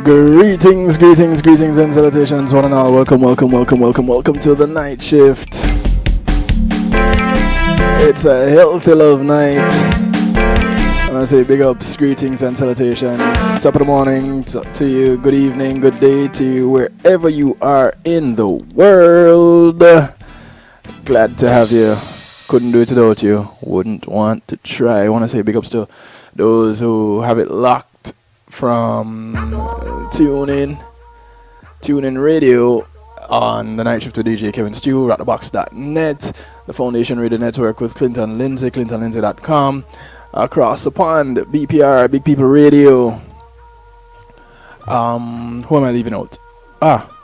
Greetings and salutations, one and all. Welcome to the night shift. It's a healthy love night. And I say big ups, greetings and salutations. Top of the morning to you, good evening, good day to you, wherever you are in the world. Glad to have you. Couldn't do it without you. Wouldn't want to try. I want to say big ups to those who have it locked from TuneIn Radio on the night shift with DJ Kevin Stew, rockthebox.net, the Foundation Radio Network with Clinton Lindsay, clintonlindsay.com, across the pond, BPR, Big People Radio. Who am I leaving out?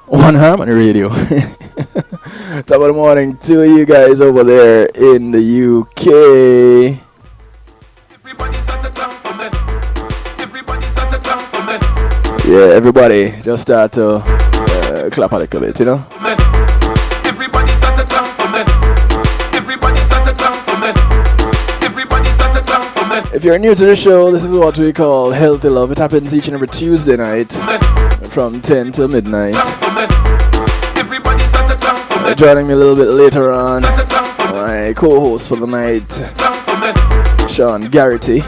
One Harmony Radio. Top of the morning to you guys over there in the UK. Yeah, everybody just start to clap a little bit, you know? Everybody start to clap for me. Everybody start to clap for me. Everybody start to clap for me. If you're new to the show, this is what we call Healthy Love. It happens each and every Tuesday night from 10 till midnight. Joining me a little bit later on, my co-host for the night, Sean Garrity.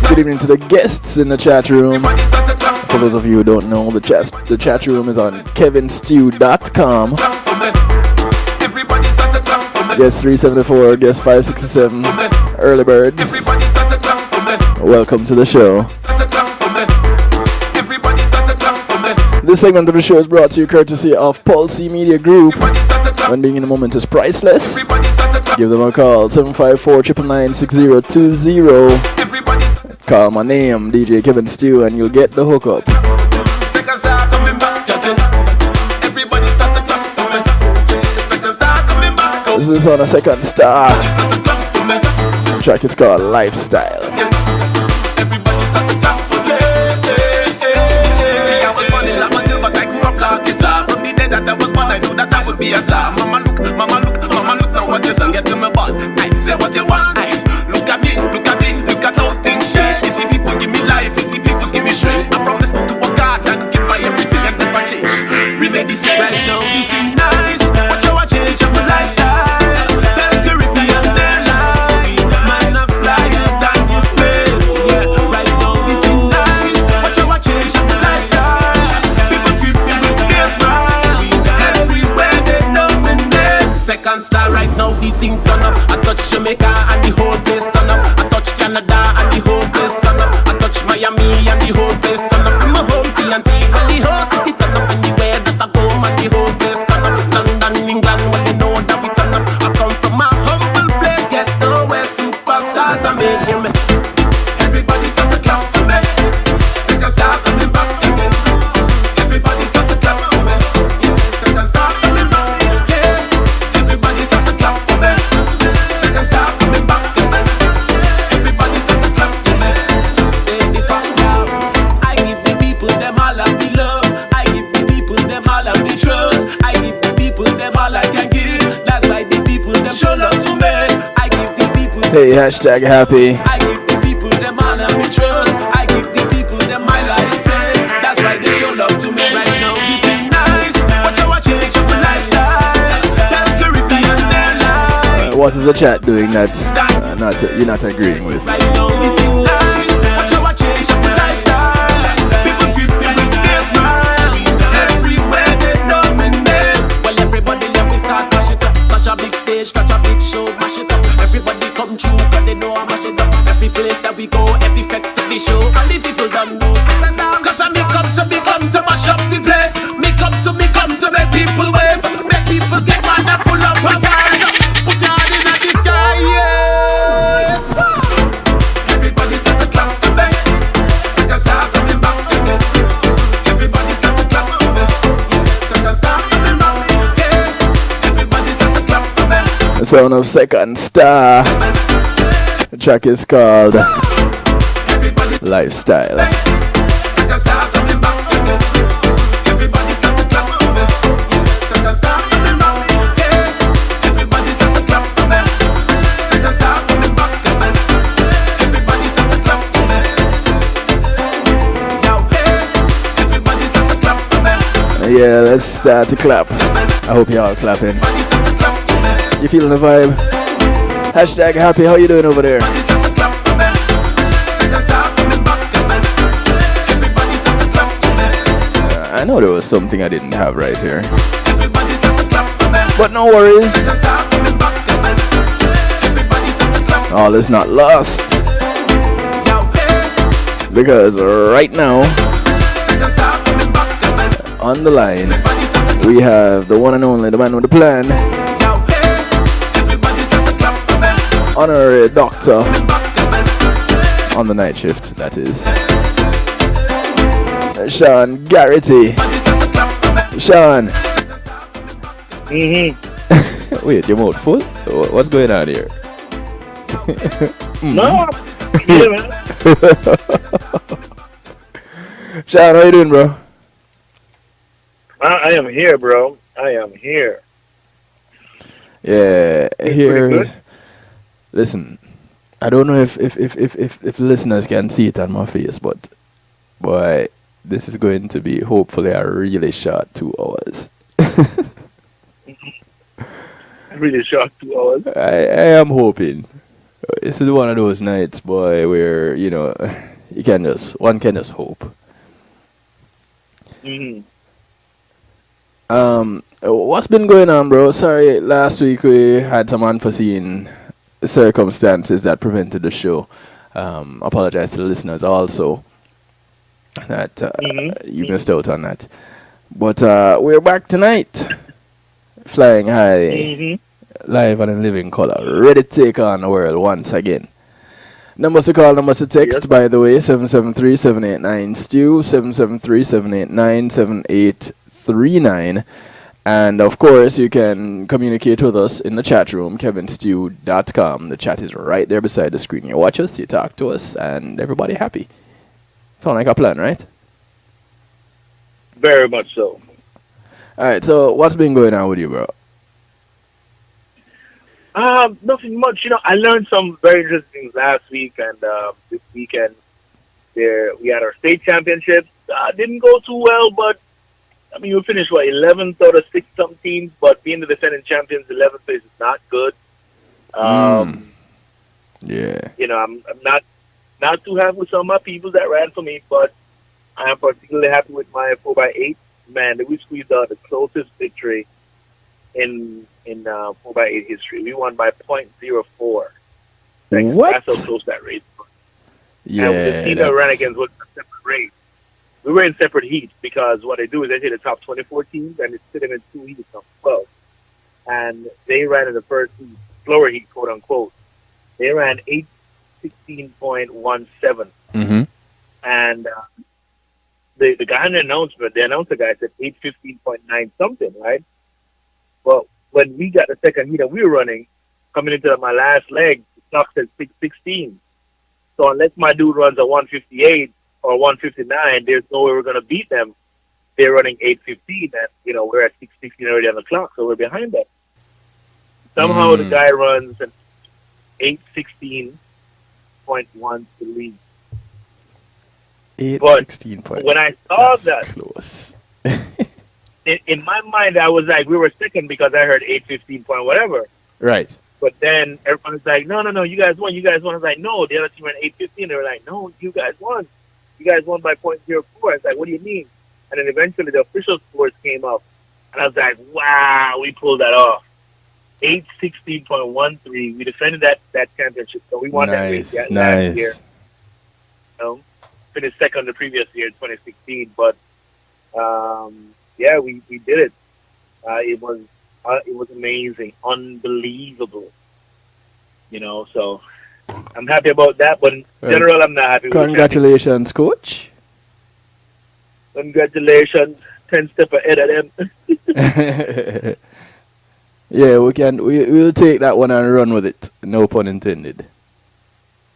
Good evening to the guests in the chat room. For those of you who don't know, the chat room is on kevinstew.com. Guest 374, guest 567, early birds. Welcome to the show. This segment of the show is brought to you courtesy of Pulse Media Group. When being in a moment is priceless, give them a call, 754-999-6020. Call my name, DJ Kevin Stew, and you'll get the hookup. This is on a second star. The track is called Lifestyle. That was born, I knew that I would be a star. Mama look, now what is on, get to my butt. I say what you want. Look at me, look at how things change. Is the people give me life, is the people give me strength. I promise to work hard and give my everything and never change. Remedy say right now, eating nice. Watch how I change up my lifestyle. Tell Caribbean their life. Man, I'm flyer than you pay. Yeah, right now, eating nice. Watch how I change up my lifestyle. People keep me with space, man. Second star right now, the thing turn up. I touch Jamaica and the whole place turn up. I touch Canada and the whole place turn up. I touch Miami and the whole place turn up. I'm a home TNT when the whole city turn up. Anywhere that I go, man, the whole place turn up. London, England, well, they know that we turn up. I come from a humble place, ghetto where superstars are made here. Everybody start to clap for me. Second star coming back again. Everybody start to clap for me. Second star coming back. Hey, hashtag happy. I give the people them all of me trust. I give the people them my loyalty. That's why they show love to me right now. Eating nice. Watch how I change up my lifestyle. Tell Caribbean their life. What is the chat doing that you're not agreeing with? Right now, eating nice. Watch how I change up my lifestyle. People keep me with their smiles. Everywhere they know me name. Well, everybody let me start mash it up. Touch a big stage, touch a big show, mash it up. Everybody come true, but they know I mash it up. Every place that we go, every festival show, all the people don't know. Cause I me come to mash up the place. Me come to make people wave. Make people get mad and full of vibes. Put your hand in the sky, yes. Everybody start to clap for me. Second star coming back again. Everybody start to clap for me. Second star coming back again. Everybody start to clap for me. The sound of Second Star. The track is called Lifestyle. Yeah, let's start to clap. I hope y'all clapping. You feeling the vibe? Hashtag happy. How you doing over there? I know there was something I didn't have right here, but no worries. All is not lost, because right now on the line we have the one and only, the man with the plan, honorary doctor on the night shift, that is Sean Garrity. Sean. Wait, your mouth full? What's going on here? No. Yeah, man. Sean, how you doing, bro? I am here, bro. I am here. Yeah, here. Listen, I don't know if listeners can see it on my face, but boy, this is going to be hopefully a really short 2 hours. Really short 2 hours. I am hoping. This is one of those nights, boy, where one can just hope. What's been going on, bro? Sorry, last week we had some unforeseen circumstances that prevented the show. Apologize to the listeners also that you missed out on that. But we're back tonight, flying high, live and in living color, ready to take on the world once again. Numbers to call, numbers to text, by the way, 773-789-STEW, 773-789-7839. And of course, you can communicate with us in the chat room, kevinstew.com. The chat is right there beside the screen. You watch us, you talk to us, and everybody happy. Sound like a plan, right? Very much so. Alright, so what's been going on with you, bro? Nothing much. I learned some very interesting things last week, and this weekend we had our state championships. Didn't go too well, but I mean, we finished 11th out of 6-something teams, but being the defending champions, 11th place is not good. Yeah. I'm not too happy with some of my people that ran for me, but I am particularly happy with my 4x8. Man, we squeezed out the closest victory in 4x8 history. We won by .04. What? That's how close that race was. Yeah. And the team that ran against was a separate race. We were in separate heats because what they do is they take the top 24 teams and it's split them in 2 heats of 12. And they ran in the first heat, slower heat, quote unquote. They ran 8:16.17. And the guy in the announcement, the announcer guy said 8:15.9 something, right? Well, when we got the second heat and we were running, coming into my last leg, the clock said 6:16. So unless my dude runs a 1:58 or 1:59, there's no way we're going to beat them. They're running 8:15, and we're at 6:16 already on the clock, so we're behind them. Somehow the guy runs an 8:16.13. 8:16. But when I saw that, close. in my mind, I was like, we were second because I heard 8:15 point whatever. Right. But then everyone was like, no, you guys won. I was like, no, the other team ran 8:15. They were like, no, you guys won. You guys won by .04. I was like, what do you mean? And then eventually the official scores came up. And I was like, wow, we pulled that off. 8:16.13. We defended that championship. So we won that race last year. Finished second the previous year, 2016. But, we did it. It was amazing. Unbelievable. So I'm happy about that, but in general, I'm not happy with it. Congratulations, coach. Congratulations. 10 steps ahead of them. Yeah, we'll take that one and run with it. No pun intended.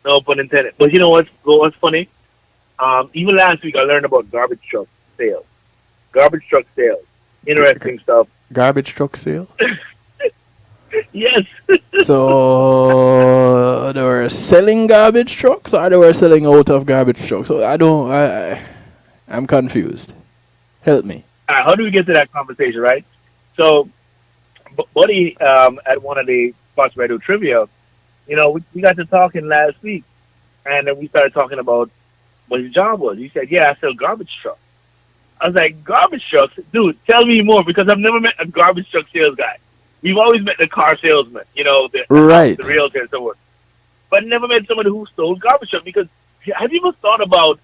No pun intended. But you know what's funny? Even last week I learned about garbage truck sales. Interesting stuff. Garbage truck sale? Yes. So they were selling garbage trucks, or they were selling out of garbage trucks? So I'm confused. Help me. how do we get to that conversation, right? So, Buddy, at one of the spots where I do trivia, we got to talking last week, and then we started talking about what his job was. He said, "Yeah, I sell garbage trucks." I was like, "Garbage trucks, dude? Tell me more," because I've never met a garbage truck sales guy. We've always met the car salesman, Right. the realtor and so on, but never met somebody who sold garbage trucks. Because have you ever thought about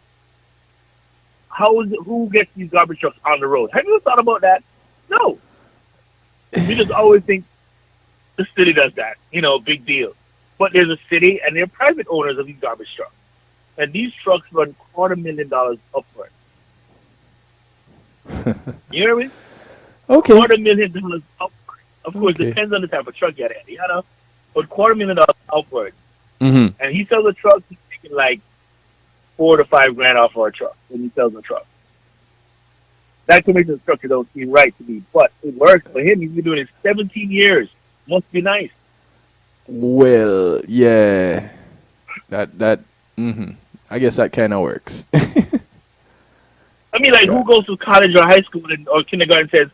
who gets these garbage trucks on the road? Have you ever thought about that? No. We just always think the city does that, big deal. But there's a city and they're private owners of these garbage trucks. And these trucks run $250,000 upward. You hear me? Okay. $250,000 upward. Of course, Okay. depends on the type of truck you have, but $250,000 upward. Mm-hmm. And he sells a truck, he's making like $4,000 to $5,000 off for a truck when he sells a truck. That commission structure don't seem right to me, but it works for him. He's been doing it 17 years. Must be nice. Well, yeah. Mm-hmm. I guess that kind of works. I mean, like, who goes to college or high school or kindergarten and says,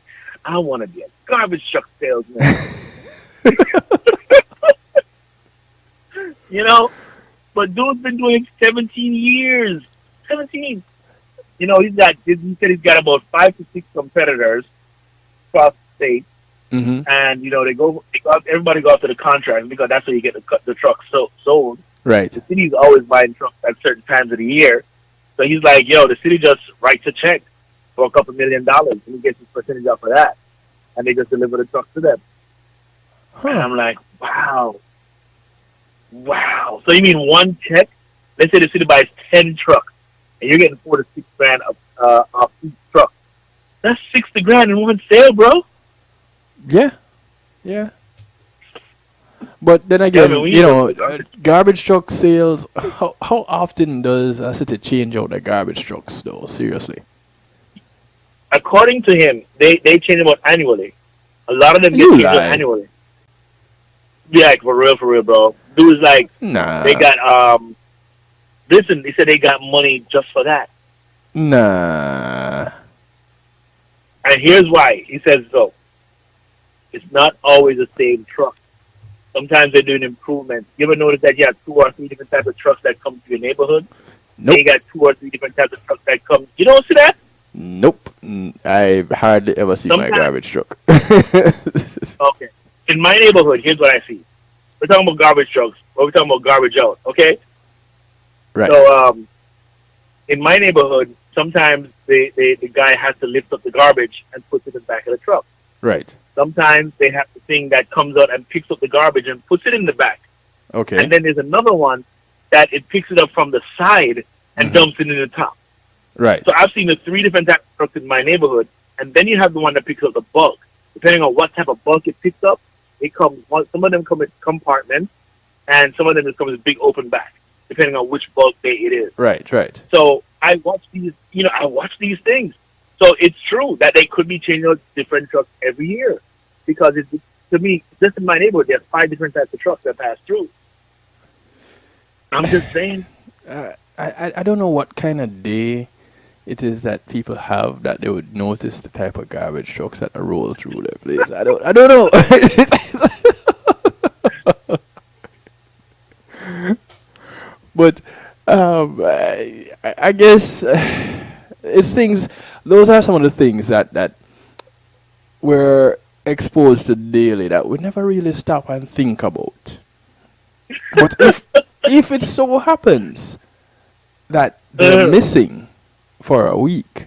"I want to be a garbage truck salesman"? But dude's been doing it 17 years. 17. He said he's got about 5 to 6 competitors across the state. Mm-hmm. And, everybody go after the contract because that's where you get the trucks sold. Right. The city's always buying trucks at certain times of the year. So he's like, the city just writes a check for a couple $1 million and he gets his percentage off of that. And they just deliver the trucks to them. Huh. And I'm like, wow. So you mean one check? Let's say the city buys 10 trucks and you're getting $4,000 to $6,000 off each truck. That's $60,000 in one sale, bro. Yeah. But then again, garbage truck sales, how often does a city change out the garbage trucks, though? Seriously. According to him, they change them out annually. A lot of them get changed out annually. Yeah, for real, bro. Dude's like, nah. They got, listen, he said they got money just for that. Nah. And here's why. He says, so, it's not always the same truck. Sometimes they're doing improvements. You ever notice that you have 2 or 3 different types of trucks that come to your neighborhood? Nope. And you got 2 or 3 different types of trucks that come. You don't see that? Nope. I've hardly ever seen my garbage truck. Okay. In my neighborhood, here's what I see. We're talking about garbage trucks, or we're talking about garbage out, okay? Right. So, in my neighborhood, sometimes the guy has to lift up the garbage and put it in the back of the truck. Right. Sometimes they have the thing that comes out and picks up the garbage and puts it in the back. Okay. And then there's another one that it picks it up from the side and dumps it in the top. Right. So I've seen the 3 different types of trucks in my neighborhood, and then you have the one that picks up the bulk. Depending on what type of bulk it picks up, some of them come in compartments, and some of them just come with a big open back, depending on which bulk day it is. Right. So I watch these things. So it's true that they could be changing out different trucks every year, because to me, just in my neighborhood, there's 5 different types of trucks that pass through. I'm just saying. I don't know what kind of day it is that people have that they would notice the type of garbage trucks that roll through their place. I don't know. But I guess it's things. Those are some of the things that we're exposed to daily that we never really stop and think about. But if it so happens that they're missing for a week,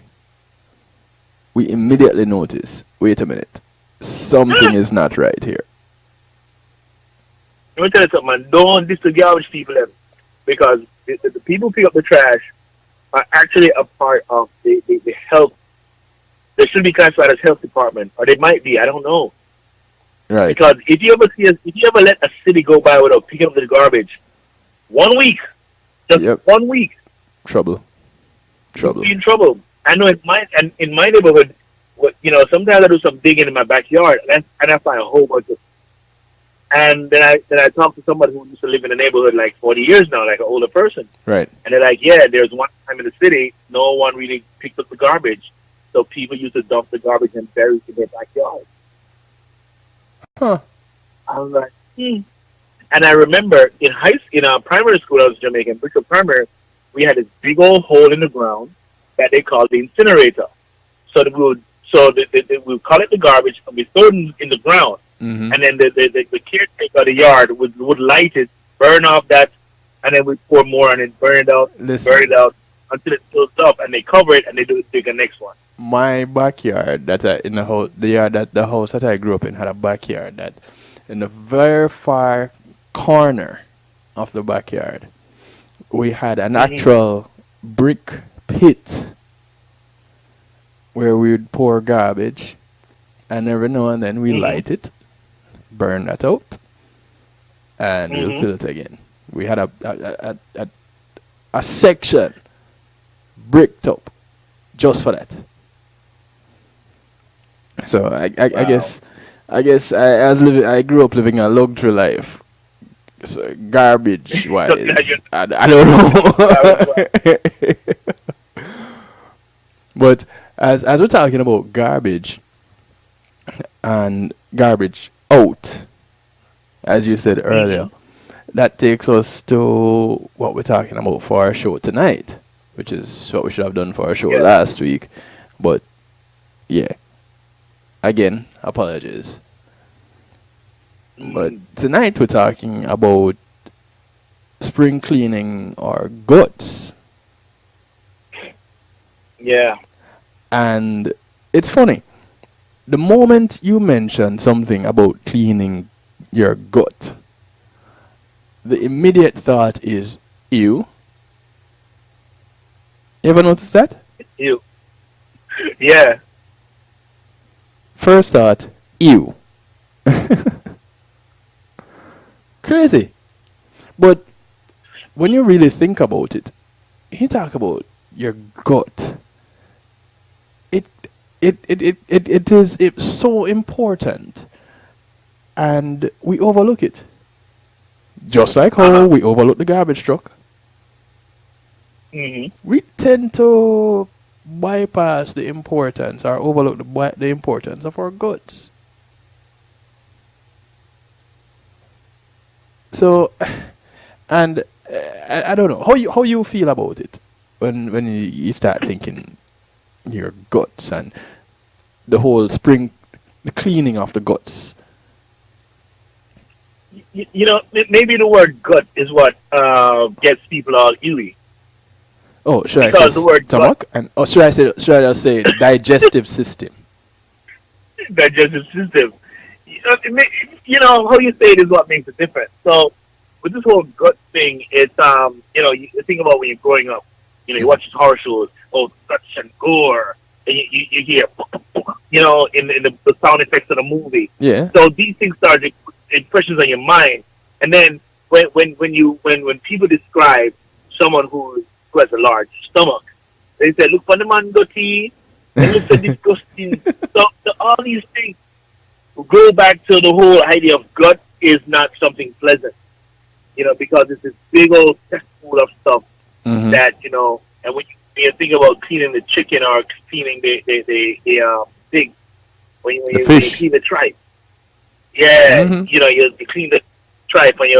we immediately notice, wait a minute, something is not right here. Let me tell you something, man. Don't diss the garbage people, because the people who pick up the trash are actually a part of the health. They should be classified as health department, or they might be. I don't know. Right. Because if you ever let a city go by without picking up the garbage, 1 week, just 1 week, trouble. You'll be in trouble. I know in my neighborhood, sometimes I do some digging in my backyard, and I find a whole bunch of. And then I talk to somebody who used to live in the neighborhood like 40 years now, like an older person. Right. And they're like, yeah, there's one time in the city, no one really picked up the garbage. So people used to dump the garbage and bury it in their backyard. Huh. I was like, And I remember in our primary school, I was Jamaican, Bristol Primary, we had this big old hole in the ground that they called the incinerator. So that they would collect the garbage and we throw it in the ground. Mm-hmm. And then the caretaker of the yard would light it, burn off that, and then we pour more and then burn it out until it fills up, and they cover it and they dig the next one. My backyard in the house, the house that I grew up in had a backyard that in the very far corner of the backyard we had an actual brick pit where we would pour garbage, and every now and then we light it, burn that out, and we'll fill it again. We had a section bricked up just for that. So I guess I grew up living a luxury life. So garbage wise, I don't know. But as we're talking about garbage and garbage out, as you said earlier, that takes us to what we're talking about for our show tonight, which is what we should have done for our show last week. But yeah, again, apologies. But tonight we're talking about spring cleaning our guts. Yeah. And it's funny. The moment you mention something about cleaning your gut, the immediate thought is ew. You ever notice that? Ew. Yeah. First thought, ew. Crazy. But when you really think about it, you talk about your gut. It's so important, and we overlook it. Just like how we overlook the garbage truck. We tend to bypass the importance or overlook the importance of our guts. So, and I don't know how you feel about it when you start thinking your guts and the whole the cleaning of the guts. You know, maybe the word gut is what gets people all ewy. Oh, should because I say the word stomach? Or should I say digestive system? Digestive system. You know, how you say it is what makes it different. So, with this whole gut thing, it's, you think about when you're growing up. You know, you watch horror shows, guts and gore, and you hear, in the sound effects of the movie. Yeah. So these things start impressions on your mind, and then when people describe someone who has a large stomach, they say, "Look for the man gutty, and look so disgusting." So all these things go back to the whole idea of gut is not something pleasant, because it's this big old cesspool of stuff that, and when you think about cleaning the chicken or cleaning the pig, when you clean the tripe, you clean the tripe and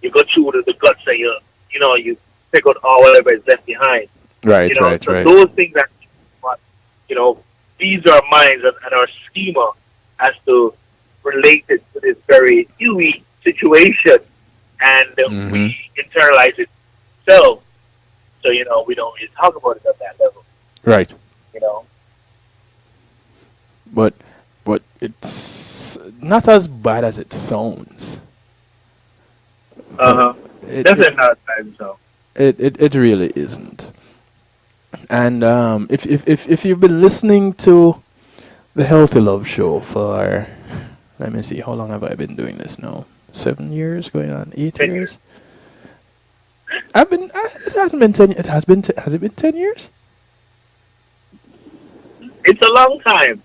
you go through the guts and you pick out all whatever is left behind. Right, right. Those things that, these are minds and our schema as to relate it to this very dewy situation, and we internalize it so we don't really talk about it at that level. Right. But it's not as bad as it sounds. Definitely not bad, so. It really isn't. And if you've been listening to the Healthy Love Show for, let me see, how long have I been doing this now? 7 years, going on 8 years. It hasn't been 10. Has it been 10 years? It's a long time.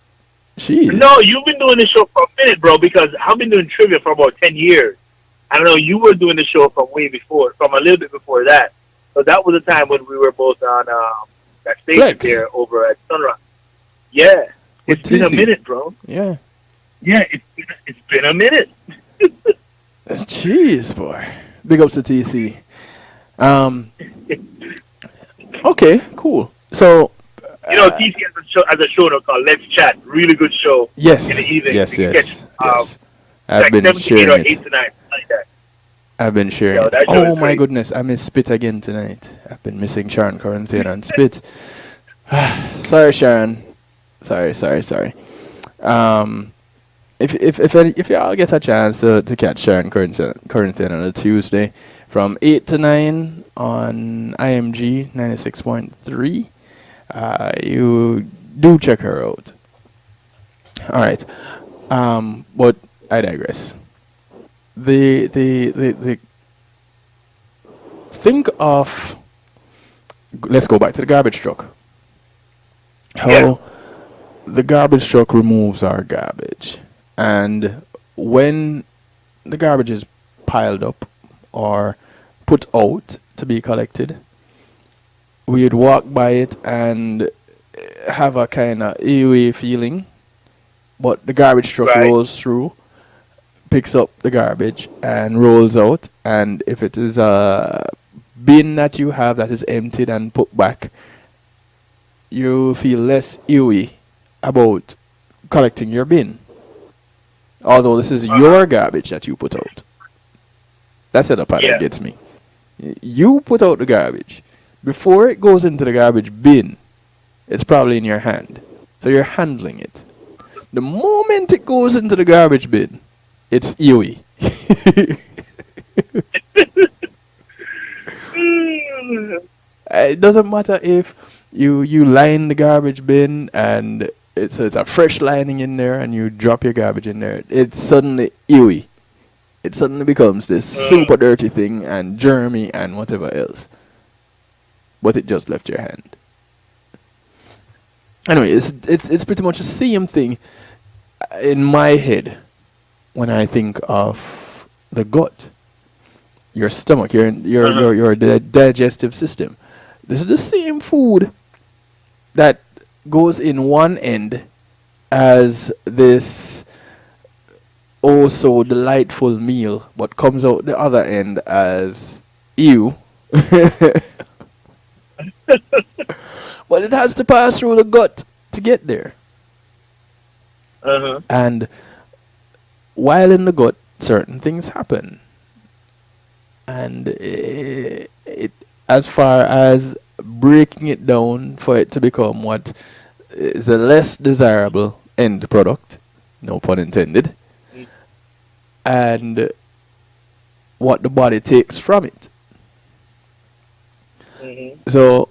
Jeez. No, you've been doing the show for a minute, bro. Because I've been doing trivia for about 10 years. I don't know. You were doing the show from a little bit before that. So that was the time when we were both on that station there over at Sunrise. Yeah, with it's been a TC. minute, bro. Yeah. Yeah, it's been a minute. Jeez, boy. Big ups to TC. Um. Okay. Cool. So TC has a show now called Let's Chat. Really good show in the yes, evening. yes, You can catch yes, yes. it's I've like been 7 to 8 or sharing it. 8 to 9, like that. I've been sharing Yo, it. that show is Oh my crazy. goodness, I miss Spit again tonight. I've been missing Sharon Corinthian and Spit. Sorry, Sharon. Sorry. Um, if y'all get a chance to catch Sharon Corinthian on a Tuesday from 8 to 9 on IMG 96.3, you do check her out. All right. But I digress. The think of, let's go back to the garbage truck. Yeah. How the garbage truck removes our garbage, and when the garbage is piled up or put out to be collected, we'd walk by it and have a kind of EOA feeling, but the garbage truck Right. rolls through, picks up the garbage and rolls out, and if it is a bin that you have that is emptied and put back, you feel less EOE about collecting your bin. Although this is your garbage that you put out. That's the part that Yeah. gets me. You put out the garbage. Before it goes into the garbage bin, it's probably in your hand. So you're handling it. The moment it goes into the garbage bin, it's EOE. It doesn't matter if you line the garbage bin and it's a fresh lining in there and you drop your garbage in there. It's suddenly EOE. It suddenly becomes this super dirty thing and germy and whatever else. But it just left your hand. Anyway, it's pretty much the same thing in my head when I think of the gut, your stomach, your digestive system. This is the same food that goes in one end as this oh so delightful meal, but comes out the other end as ew. But it has to pass through the gut to get there. And while in the gut, certain things happen. And as far as breaking it down for it to become what is a less desirable end product, no pun intended, and what the body takes from it. So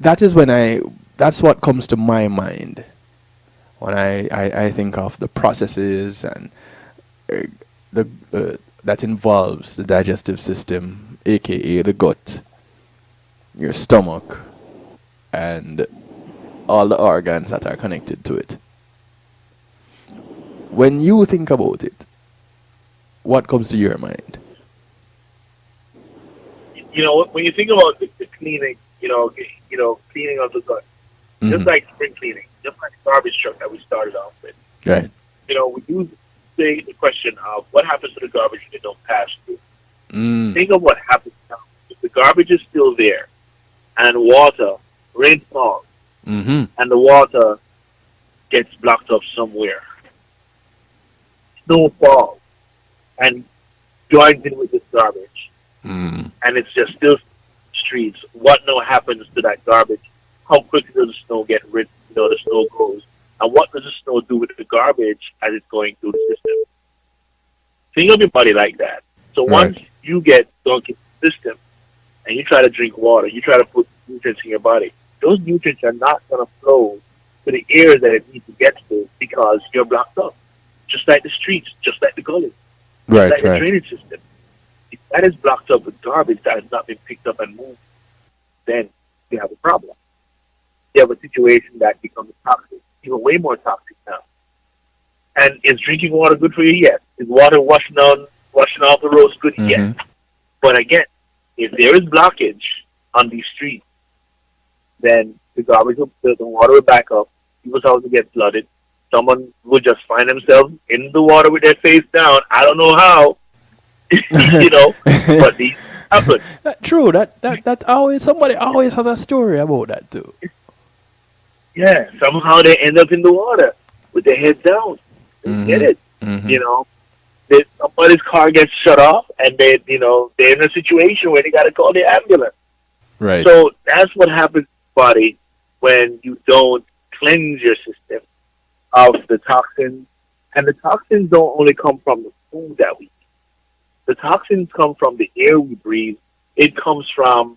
that's what comes to my mind when I think of the processes and that involves the digestive system, aka the gut, your stomach, and all the organs that are connected to it. When you think about it, what comes to your mind? When you think about the cleaning, cleaning of the gut, just like spring cleaning, just like the garbage truck that we started off with. Right. We do say the question of what happens to the garbage when it don't pass through. Think of what happens now. If the garbage is still there, and rain falls, and the water gets blocked up somewhere, snow falls, and joins in with this garbage, and it's just still streets. What now happens to that garbage? How quickly does the snow get rid? The snow goes, and what does the snow do with the garbage as it's going through the system? Think of your body like that. So once you get sunk in the system, and you try to drink water, you try to put nutrients in your body, those nutrients are not going to flow to the areas that it needs to get to because you're blocked up. Just like the streets, just like the gullies, just like the drainage system. If that is blocked up with garbage that has not been picked up and moved, then you have a problem. You have a situation that becomes toxic, even way more toxic now. And is drinking water good for you? Yes. Is water washing off the roads good? Yes. But again, if there is blockage on these streets, then the water will back up, people's houses get flooded. Someone would just find themselves in the water with their face down. I don't know how, but these happen. True. That always somebody always has a story about that too. Yeah, somehow they end up in the water with their head down. They get it. Somebody's car gets shut off, and they're in a situation where they got to call the ambulance. Right. So that's what happens to the body when you don't cleanse your system of the toxins. And the toxins don't only come from the food that we eat. The toxins come from the air we breathe. It comes from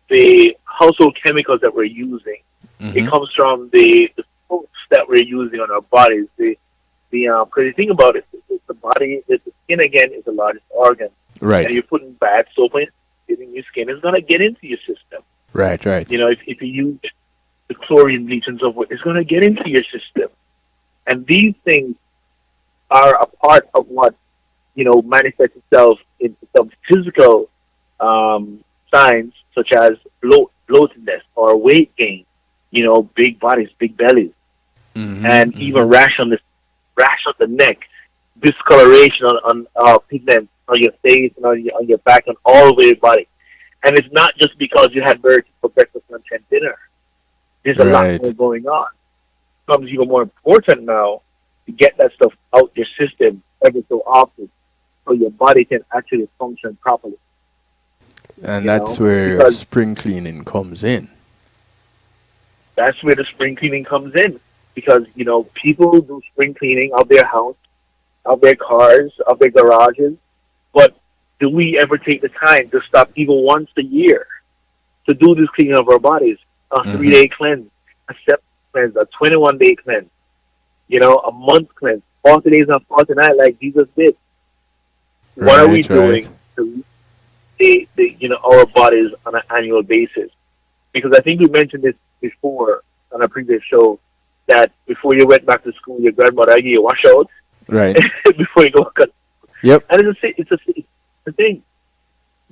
the household chemicals that we're using. It comes from the foods that we're using on our bodies. Because you think about it, the body, the skin again is the largest organ. Right. And you're putting bad soap in your skin, it's going to get into your system. Right. If you use the chlorine bleach and so forth, it's going to get into your system. And these things are a part of what, manifests itself in some physical signs, such as bloatedness or weight gain, big bodies, big bellies, and even rash on the neck, discoloration on pigment on your face and on your back and all over your body. And it's not just because you had burgers for breakfast, lunch, and dinner. There's a lot more going on. It becomes even more important now to get that stuff out your system every so often so your body can actually function properly. And that's where spring cleaning comes in. That's where the spring cleaning comes in. Because, people do spring cleaning of their house, of their cars, of their garages. But do we ever take the time to stop even once a year to do this cleaning of our bodies? A 3-day cleanse, a 7-day cleanse, a 21-day cleanse, a month cleanse, 40 days and 40 nights like Jesus did. What are we doing to our bodies on an annual basis? Because I think we mentioned this before on a previous show, that before you went back to school, your grandmother gave you a washout. Right. Before you go. Yep. And it's a thing.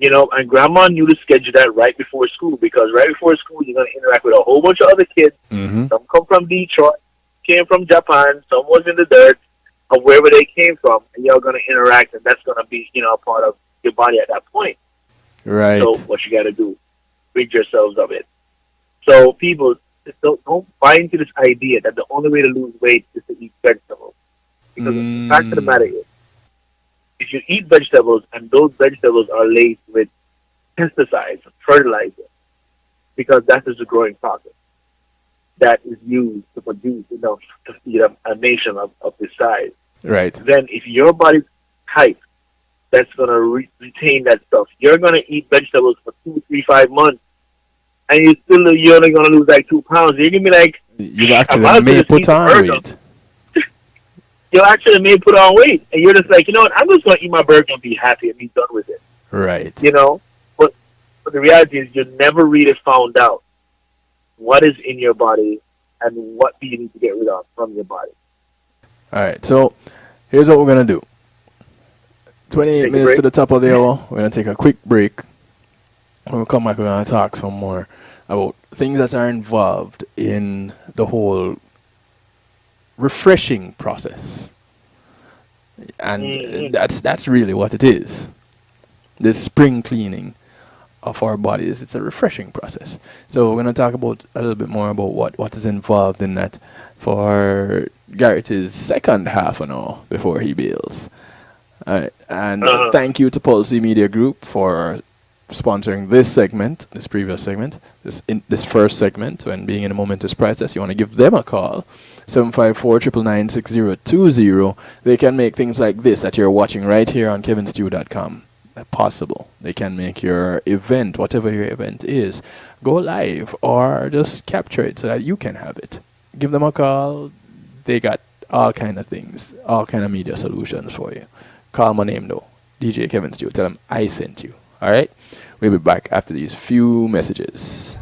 And grandma knew to schedule that right before school, because right before school, you're going to interact with a whole bunch of other kids. Some come from Detroit, came from Japan, some was in the dirt, or wherever they came from, and you're going to interact, and that's going to be, a part of your body at that point. Right. So what you got to do, rid yourselves of it. So people, don't buy into this idea that the only way to lose weight is to eat vegetables. Because the fact of the matter is, if you eat vegetables and those vegetables are laced with pesticides, fertilizer, because that is the growing process that is used to produce enough to feed a nation of this size. Right. Then if your body's type that's going to retain that stuff, you're going to eat vegetables for 2, 3, 5 months, and you're only going to lose like 2 pounds. You're going to be like, you actually may put on weight. You actually may put on weight, and you're just like, what, I'm just going to eat my burger and be happy and be done with it. Right. But the reality is you never really found out what is in your body and what do you need to get rid of from your body. All right, so here's what we're going to do. 28 minutes to the top of the hour. We're going to take a quick break. When we come back, we're going to talk some more about things that are involved in the whole refreshing process. And that's really what it is. This spring cleaning of our bodies, it's a refreshing process. So we're going to talk about a little bit more about what is involved in that for Garrity's second half an hour before he bails. And thank you to Policy Media Group for sponsoring this segment, this previous segment, this first segment. When being in a momentous process, you want to give them a call, 754-999-6020. They can make things like this that you're watching right here on kevinstew.com possible. They can make your event, whatever your event is, go live or just capture it so that you can have it. Give them a call. They got all kind of things, all kind of media solutions for you. Call my name though, DJ Kevin Stew. Tell them I sent you. All right? We'll be back after these few messages.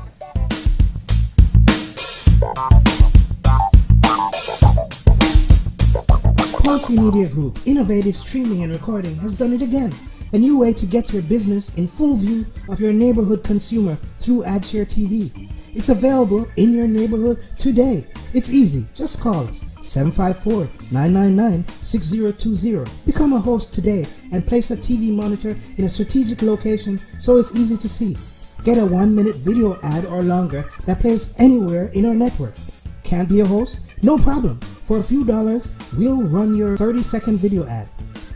Policy Media Group, innovative streaming and recording, has done it again. A new way to get your business in full view of your neighborhood consumer through AdShare TV. It's available in your neighborhood today. It's easy. Just call us 754-999-6020. Become a host today and place a TV monitor in a strategic location so it's easy to see. Get a 1-minute video ad or longer that plays anywhere in our network. Can't be a host? No problem. For a few dollars, we'll run your 30-second video ad.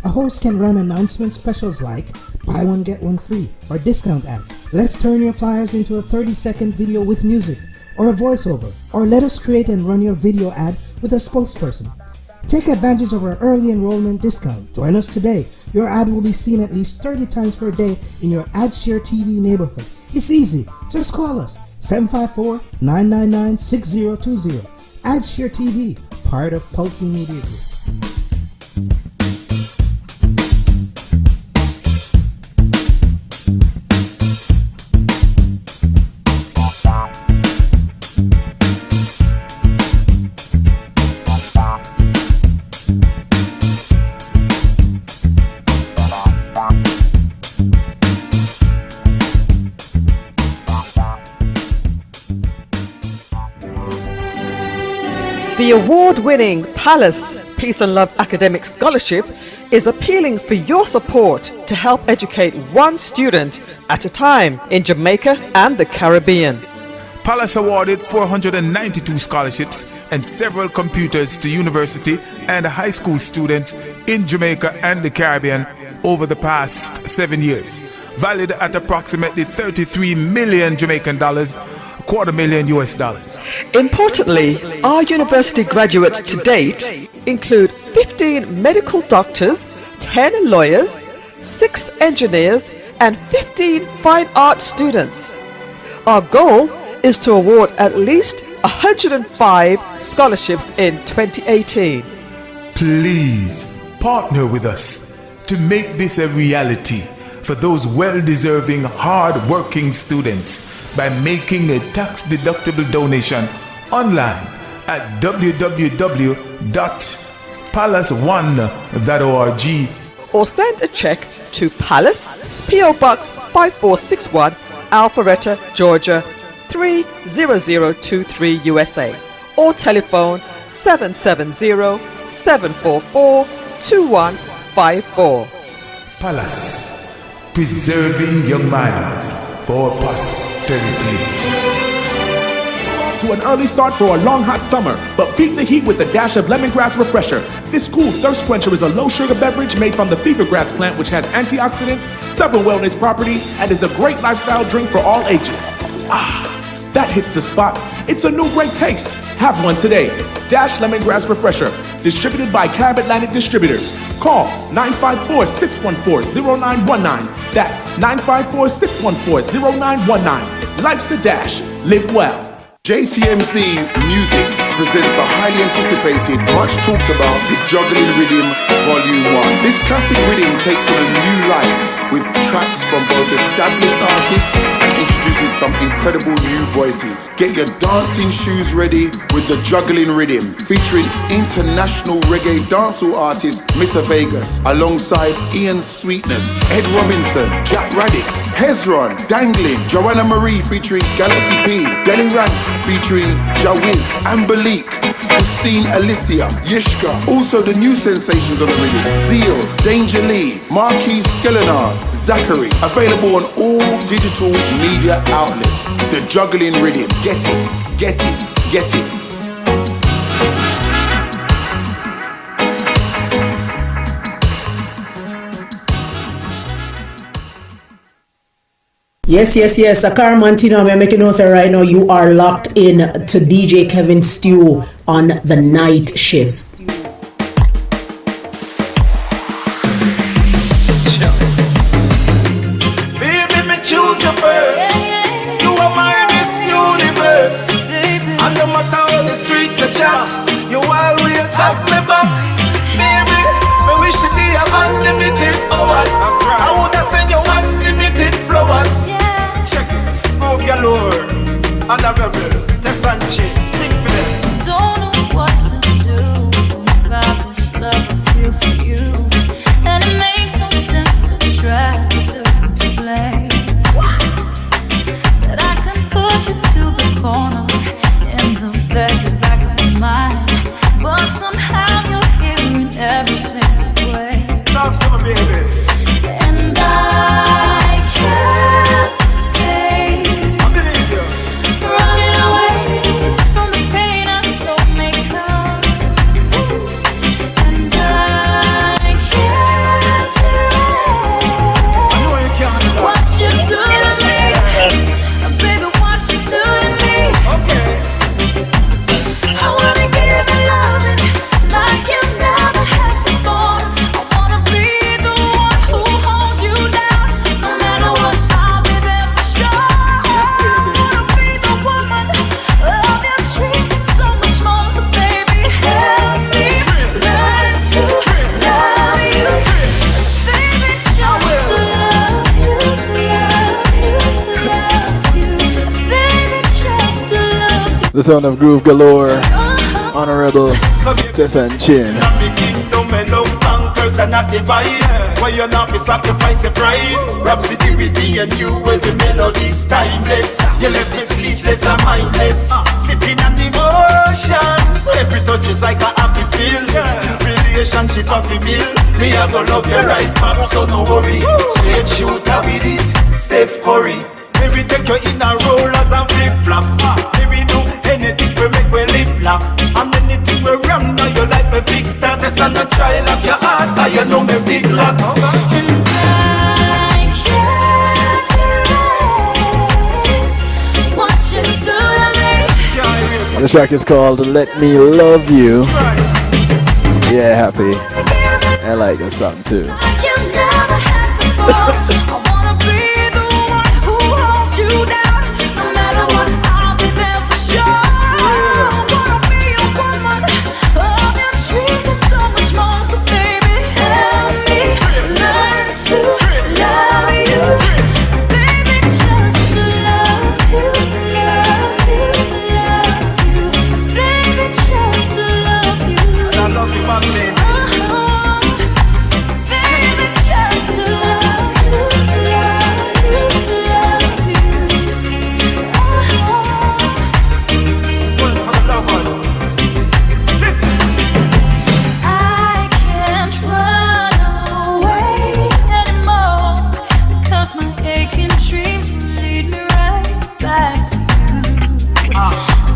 A host can run announcement specials like buy one get one free or discount ads. Let's turn your flyers into a 30-second video with music or a voiceover, or let us create and run your video ad with a spokesperson. Take advantage of our early enrollment discount. Join us today. Your ad will be seen at least 30 times per day in your AdShare TV neighborhood. It's easy. Just call us 754-999-6020. AdShare TV, part of Pulse Media Group. The award-winning Palace Peace and Love Academic Scholarship is appealing for your support to help educate one student at a time in Jamaica and the Caribbean. Palace awarded 492 scholarships and several computers to university and high school students in Jamaica and the Caribbean over the past 7 years, valued at approximately 33 million Jamaican dollars, $250,000 US. Importantly, our university graduates to date include 15 medical doctors, 10 lawyers, 6 engineers, and 15 fine art students. Our goal is to award at least 105 scholarships in 2018. Please partner with us to make this a reality for those well-deserving, hard-working students by making a tax-deductible donation online at www.palace1.org or send a check to Palace, P.O. Box 5461, Alpharetta, Georgia 30023 USA, or telephone 770-744-2154. Palace, preserving young minds for posterity. To an early start for a long hot summer, but beat the heat with a dash of lemongrass refresher. This cool thirst quencher is a low sugar beverage made from the fevergrass plant, which has antioxidants, several wellness properties, and is a great lifestyle drink for all ages. Ah, that hits the spot. It's a new great taste. Have one today. Dash Lemongrass Refresher, distributed by Carib Atlantic Distributors. Call 954-614-0919. That's 954-614-0919. Life's a dash. Live well. JTMC Music presents the highly anticipated, much talked about, The Juggling Rhythm Volume 1. This classic rhythm takes on a new life with tracks from both established artists and introduces some incredible new voices. Get your dancing shoes ready with The Juggling Rhythm, featuring international reggae dancehall artist Mr. Vegas, alongside Ian Sweetness, Ed Robinson, Jack Radix, Hezron, Dangling, Joanna Marie featuring Galaxy P, Denny Ranks featuring Jawiz, Ambalik, Christine Alicia, Yishka. Also the new sensations on the rhythm: Zeal, Danger Lee, Marquis Skellenard, Zachary. Available on all digital media outlets. The Juggling Rhythm. Get it, get it, get it. Yes. Akar Mantino, I'm making notes right now. You are locked in to DJ Kevin Stew on the night shift. Baby, me choose you first. You are my Miss Universe. And no matter how the streets are chat, you always have me back. Baby, me wish to be a unlimited hours. I woulda send you unlimited flowers. Check it, move your lure. And a rebel, Tess and Chin, sing for them. Don't know what to do about this love I feel for you, and it makes no sense to try to explain that I can put you to the corner. The sound of Groove Galore, Honorable Tessa and Chin. And not divide. Why you not be sacrifice your pride? Rhapsody with me and you, every melody's timeless. You left me speechless and mindless. Sipping on emotions. Every touch is like a happy pill. Relationship of a meal. Me I go love you right back, so no worry. Straight shooter with it, Steph Curry. Maybe take you in a rollers and flip flop. Maybe do anything we make we lip lock. And anything we wrong now you like me fix status and not try lock your heart. Cause you know me big lock. I can't erase what you do to me. The track is called Let Me Love You. Yeah, happy. I like that song too. Like you never had before. I wanna be the one who holds you down. No matter what, I'll be there for sure. I wanna be a woman of your dreams and so much more. So baby, help me learn to love you. Baby, just to love you, love you, love you. Baby, just to love you. And I love you, my baby. Baby, just to love you, love you, love you. This one's for the lovers. Listen. I can't run away anymore because my aching dreams will lead me right back to you.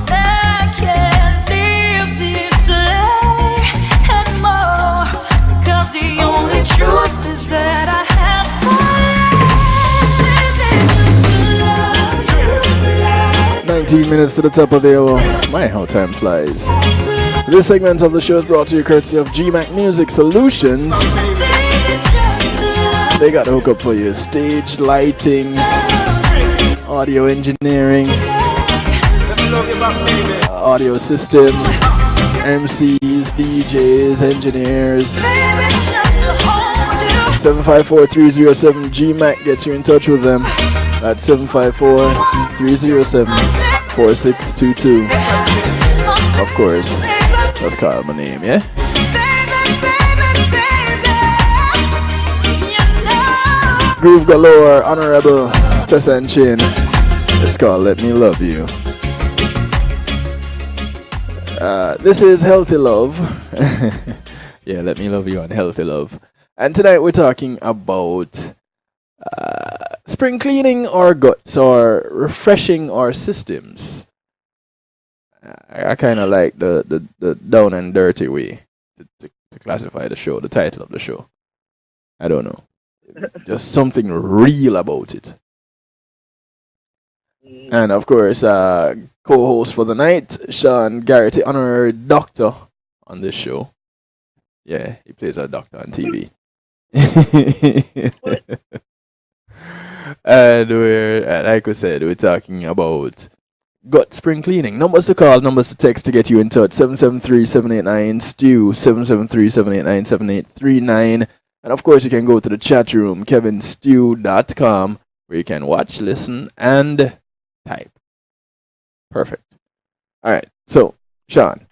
I can't leave this life anymore because the only truth is that I have fallen. 19 minutes to the top of the hour. My, how time flies. This segment of the show is brought to you courtesy of GMAC Music Solutions. They got the hookup for you. Stage lighting, audio engineering, audio systems, MCs, DJs, engineers. 754-307 GMAC gets you in touch with them. That's 754-307-4622. Of course, that's Carl, my name, yeah? Groove Galore, Honorable Tessa and Chin. It's called Let Me Love You. This is Healthy Love. Yeah, Let Me Love You on Healthy Love. And tonight we're talking about spring cleaning our guts or refreshing our systems. I kind of like the down and dirty way to classify the show, the title of the show. I don't know. Just something real about it. And of course, co-host for the night, Sean Garrity, honorary doctor on this show. Yeah, he plays a doctor on TV. And we're, like we said, we're talking about gut spring cleaning. Numbers to call, numbers to text to get you in touch. 773-789-STEW, 773-789-7839. And of course, you can go to the chat room, kevinstew.com, where you can watch, listen, and type. Perfect. All right. So, Sean.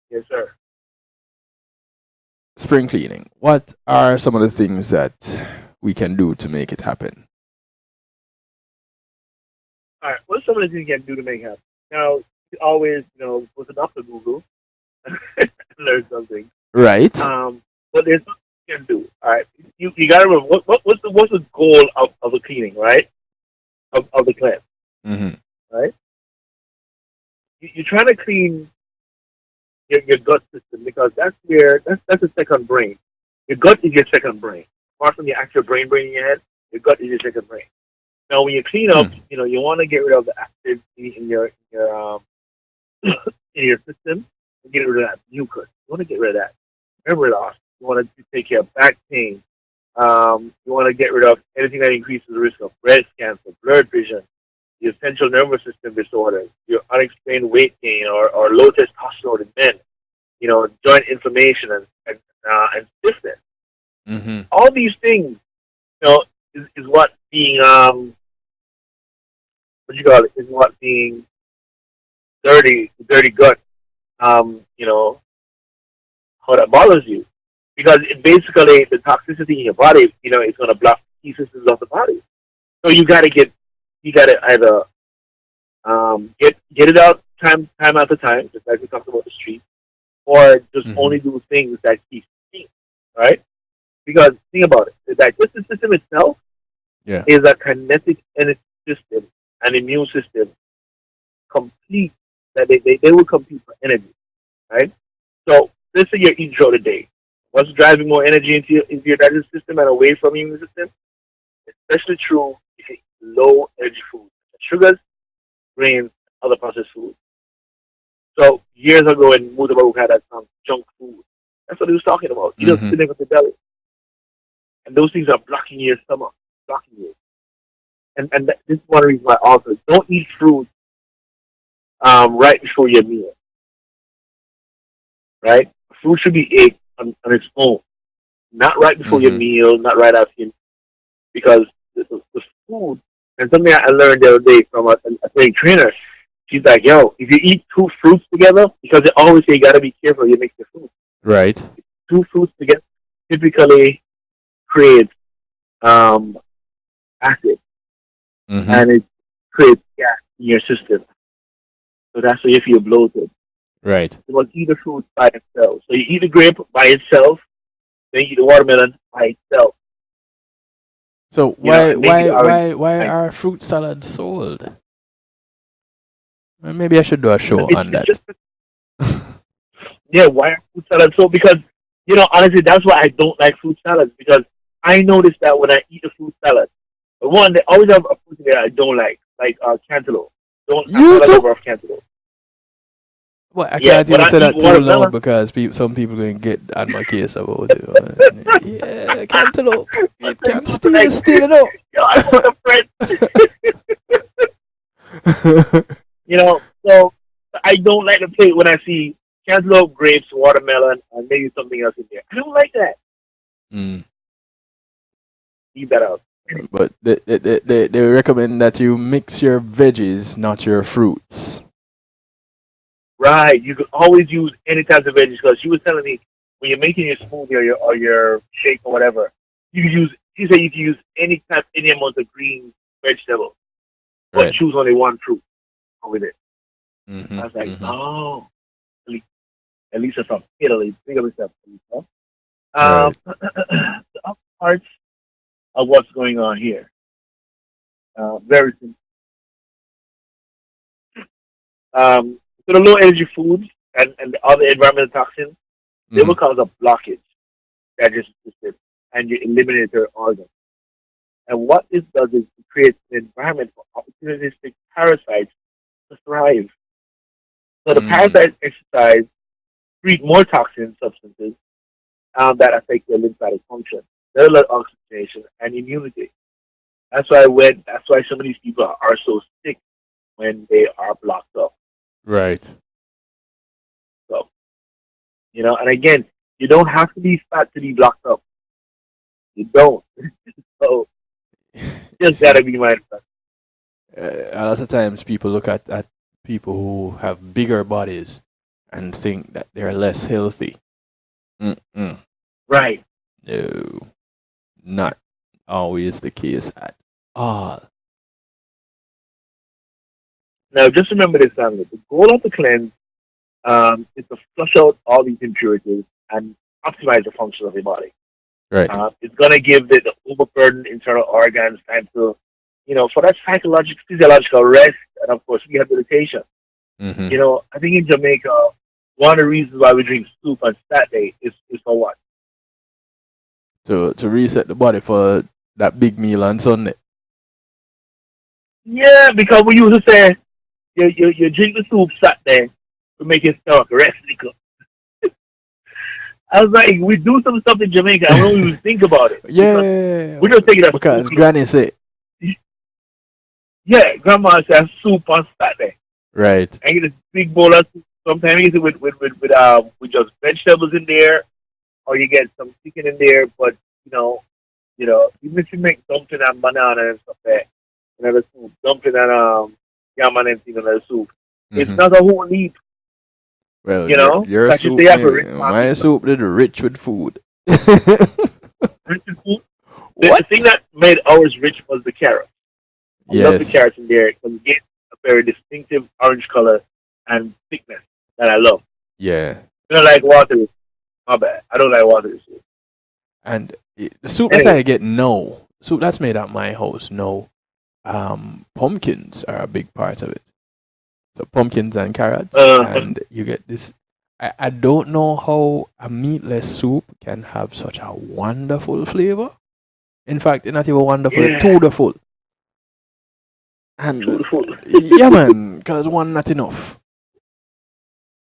Yes, sir. Spring cleaning. What are some of the things that we can do to make it happen? All right. What's some of the things you can do to make it happen? Now, you always, go to Dr. Google and learn something. Right. But there's something you can do. All right. You got to remember what's the goal of the cleaning, right? Of the cleanse, right? You're trying to clean your gut system because that's the second brain. Your gut is your second brain. Apart from your actual brain in your head, your gut is your second brain. Now, when you clean up, you want to get rid of the acid in your in your system and get rid of that mucus. You want to get rid of that. Remember that. You want to take care of back pain. You want to get rid of anything that increases the risk of breast cancer, blurred vision, your central nervous system disorders, your unexplained weight gain or low testosterone in men, joint inflammation and stiffness. All these things, is what being is what being dirty gut, you know, how that bothers you. Because it basically, the toxicity in your body, you know, is going to block key systems of the body. So you got to either get it out time after time, just like we talked about the street, or just only do things that keep clean, right? Because think about it, the digestive system itself Yeah. is a kinetic energy system, an immune system, complete that they will compete for energy, right? So let's say you're eating throughout the day. What's driving more energy into your digestive system and away from your immune system? Especially true if you eat low energy foods, sugars, grains, other processed foods. So years ago in Mudabaru had that junk food. That's what he was talking about. You don't sitting with the belly. And those things are blocking your stomach, blocking you. And this is one reason why also don't eat fruit right before your meal. Right? Fruit should be ate on its own. Not right before your meal, not right after your meal. Because the food, and something I learned the other day from a training trainer, she's like, yo, if you eat two fruits together, because they always say you got to be careful you mix your food. Right. Two fruits together typically creates acid, and it creates gas in your system. So that's why you feel bloated. Right. You must eat the fruit by itself. So you eat the grape by itself, then you eat the watermelon by itself. So why are fruit salads sold? Well, maybe I should do a show on that. Yeah, why are fruit salads sold? Because, you know, honestly, that's why I don't like fruit salads. Because I noticed that when I eat a fruit salad, one, they always have a fruit there I don't like cantaloupe. I'm not a lover of cantaloupe. Well, I can't even say that too loud because some people going to get on my case about it. Yeah, cantaloupe. You can't steal it up. Yo, I want a friend. You know, so I don't like the taste when I see cantaloupe, grapes, watermelon, and maybe something else in there. I don't like that. Leave that out. But they recommend that you mix your veggies, not your fruits. Right. You can always use any types of veggies because she was telling me when you're making your smoothie or your shake or whatever, you can use. She said you can use any amount of green vegetable, but choose only one fruit with it. I was like, oh, at least I'm from Italy. Think of yourself. The other parts of what's going on here. Very simple. So the low energy foods and the other environmental toxins, they will cause a blockage digestive system and you eliminate their organs. And what this does is it creates an environment for opportunistic parasites to thrive. So the parasites exercise, create more toxin substances that affect their lymphatic function, cellular oxygenation, and immunity. That's why some of these people are so sick when they are blocked up. Right. So, you know, and again, you don't have to be fat to be blocked up. You don't. So, just gotta be mindful. A lot of times people look at people who have bigger bodies and think that they're less healthy. Right. No, not always the case at all. Now, just remember this, family. The goal of the cleanse is to flush out all these impurities and optimize the function of your body. Right. It's going to give the overburdened internal organs time to, you know, for that psychological, physiological rest and, of course, rehabilitation. You know, I think in Jamaica, one of the reasons why we drink soup on Saturday is for what? To reset the body for that big meal on Sunday. Yeah, because we used to say, you drink the soup Saturday to make your stomach rest. I was like, we do some stuff in Jamaica. I don't even think about it. Yeah. We just take it as because soup. Granny said. Yeah, Grandma says soup on Saturday. Right. I get a big bowl of soup. Sometimes you get it with just vegetables in there, or you get some chicken in there. But you know, even if you make dumpling and banana and stuff like that, another soup, dumpling and yam and anything, another soup. It's not a whole heap. Well, You know, your like you soup, say, have a rich my soup did rich with food. rich in food. The thing that made ours rich was the carrot. I love the Yes. carrots in there because it gets a very distinctive orange color and thickness that I love. Yeah. I don't like water. My bad. I don't like water soup. And the soup that Anyway, I get no soup that's made at my house. No, pumpkins are a big part of it. So pumpkins and carrots, uh, and you get this. I don't know how a meatless soup can have such a wonderful flavor. In fact, it's not even wonderful, it's yeah, beautiful. And beautiful. yeah, man, because one not enough.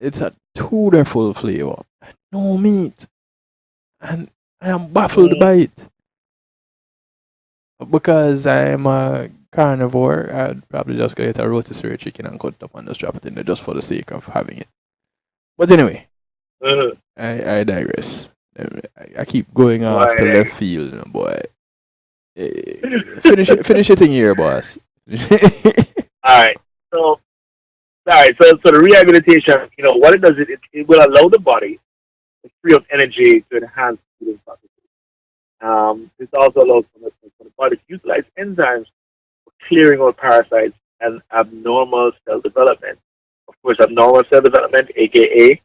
It's a beautiful flavor. No meat, and I am baffled Mm, by it because I am a carnivore. I'd probably just go get a rotisserie chicken and cut it up and just drop it in there just for the sake of having it. But anyway, uh, I digress. I keep going off to right. left field, boy. Finish your thing here, boss. All right. So, all right. So the rehabilitation, what it does is it will allow the body to free up energy to enhance healing processes. This also allows for the body to utilize enzymes for clearing out parasites and abnormal cell development. Of course, abnormal cell development, aka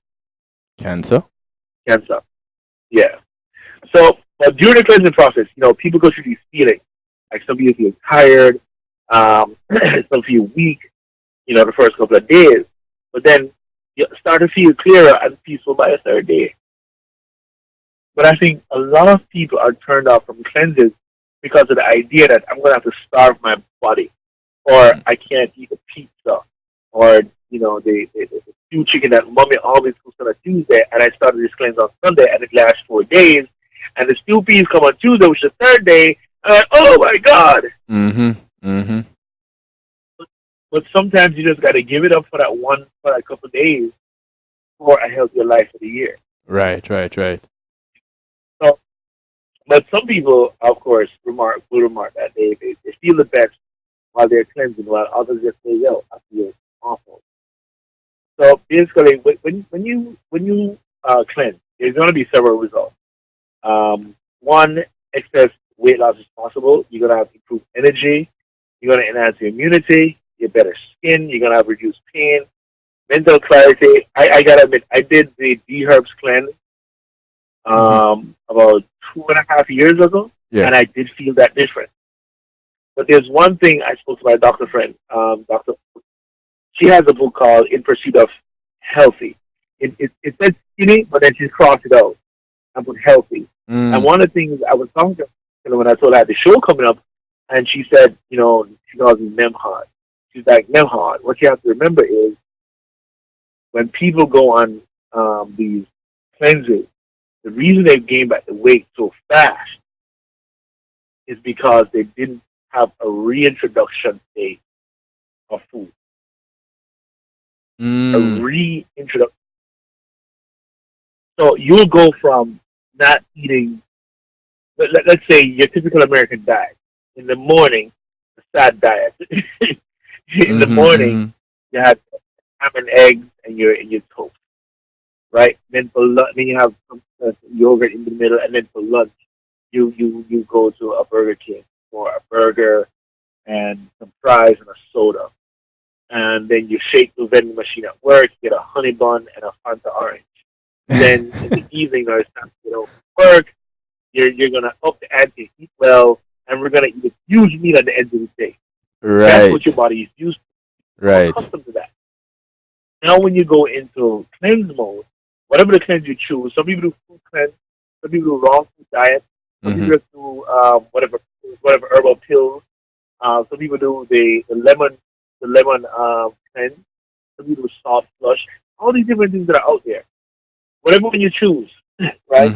Cancer. cancer. Yeah. So, but during the cleansing process, people go through these feelings. Like some people feel tired, some feel weak, the first couple of days. But then you start to feel clearer and peaceful by the third day. But I think a lot of people are turned off from cleanses because of the idea that I'm going to have to starve my body, or I can't eat a pizza, or the stew chicken that mommy always cooks on a Tuesday, and I started this cleanse on Sunday, and it lasts 4 days, and the stew peas come on Tuesday, which is the third day, and I'm like, oh my god! But sometimes you just got to give it up for that couple of days for a healthier life for the year. Right. So, but some people, of course, will remark that they feel the best while they're cleansing, while others just say, "Yo, I feel awful." So basically, when you cleanse, there's going to be several results. One, excess weight loss is possible. You're going to have improved energy. You're going to enhance your immunity. Your better skin. You're going to have reduced pain, mental clarity. I gotta admit, I did the D Herbs cleanse about 2.5 years ago, Yeah. and I did feel that difference. But there's one thing I spoke to my doctor friend, Doctor. She has a book called In Pursuit of Healthy. It says skinny, but then she's crossed it out and put healthy. And one of the things I was talking to her when I told her I had the show coming up, and she said, she calls me Memhard. She's like, Memhard, what you have to remember is when people go on these cleanses, the reason they've gained back the weight so fast is because they didn't have a reintroduction phase of food. A reintroduction. So you'll go from not eating, let's say your typical American diet. In the morning, the sad diet. In the morning, you have ham and eggs and your toast, right? Then for lunch, then you have some yogurt in the middle, and then for lunch, you go to a Burger King for a burger and some fries and a soda, and then you shake the vending machine at work, get a honey bun and a Fanta orange. Then in the evening, or it's time to get over to work, you're gonna up the ante, eat well, and we're gonna eat a huge meal at the end of the day. That's what your body is used to. You're accustomed to that. Now, when you go into cleanse mode, whatever the cleanse you choose, some people do food cleanse, some people do raw food diet, some people do whatever herbal pills, some people do the lemon cleanse, some people do soft flush, all these different things that are out there. Whatever one you choose, right?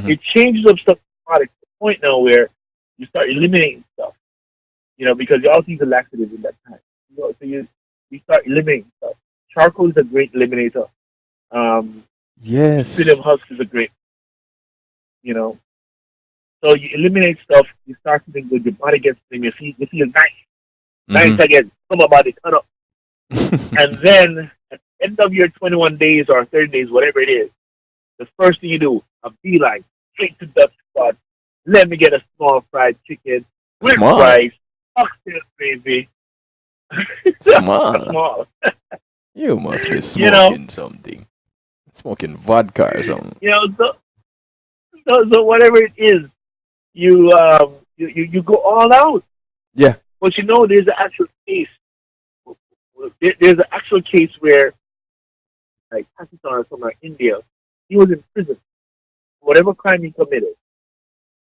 It changes up stuff in the body to the point now where you start eliminating stuff, because you also use a laxative in that time. So you start eliminating stuff. Charcoal is a great eliminator. Yes. Spinach husk is a great, So you eliminate stuff. You start feeling good. Your body gets slim. You feel nice, nice again. Come on, body, turn up. And then end of your 21 days or 30 days, whatever it is, the first thing you do, a beeline, straight to Dutch spot. Let me get a small fried chicken with Small. rice, oxtail gravy. Small. Small. You must be You know, smoking something. Smoking vodka or something. you know, so whatever it is, you go all out. Yeah. But you know, there's an actual case. There's an actual case where, like Pakistan or somewhere, India, he was in prison for whatever crime he committed,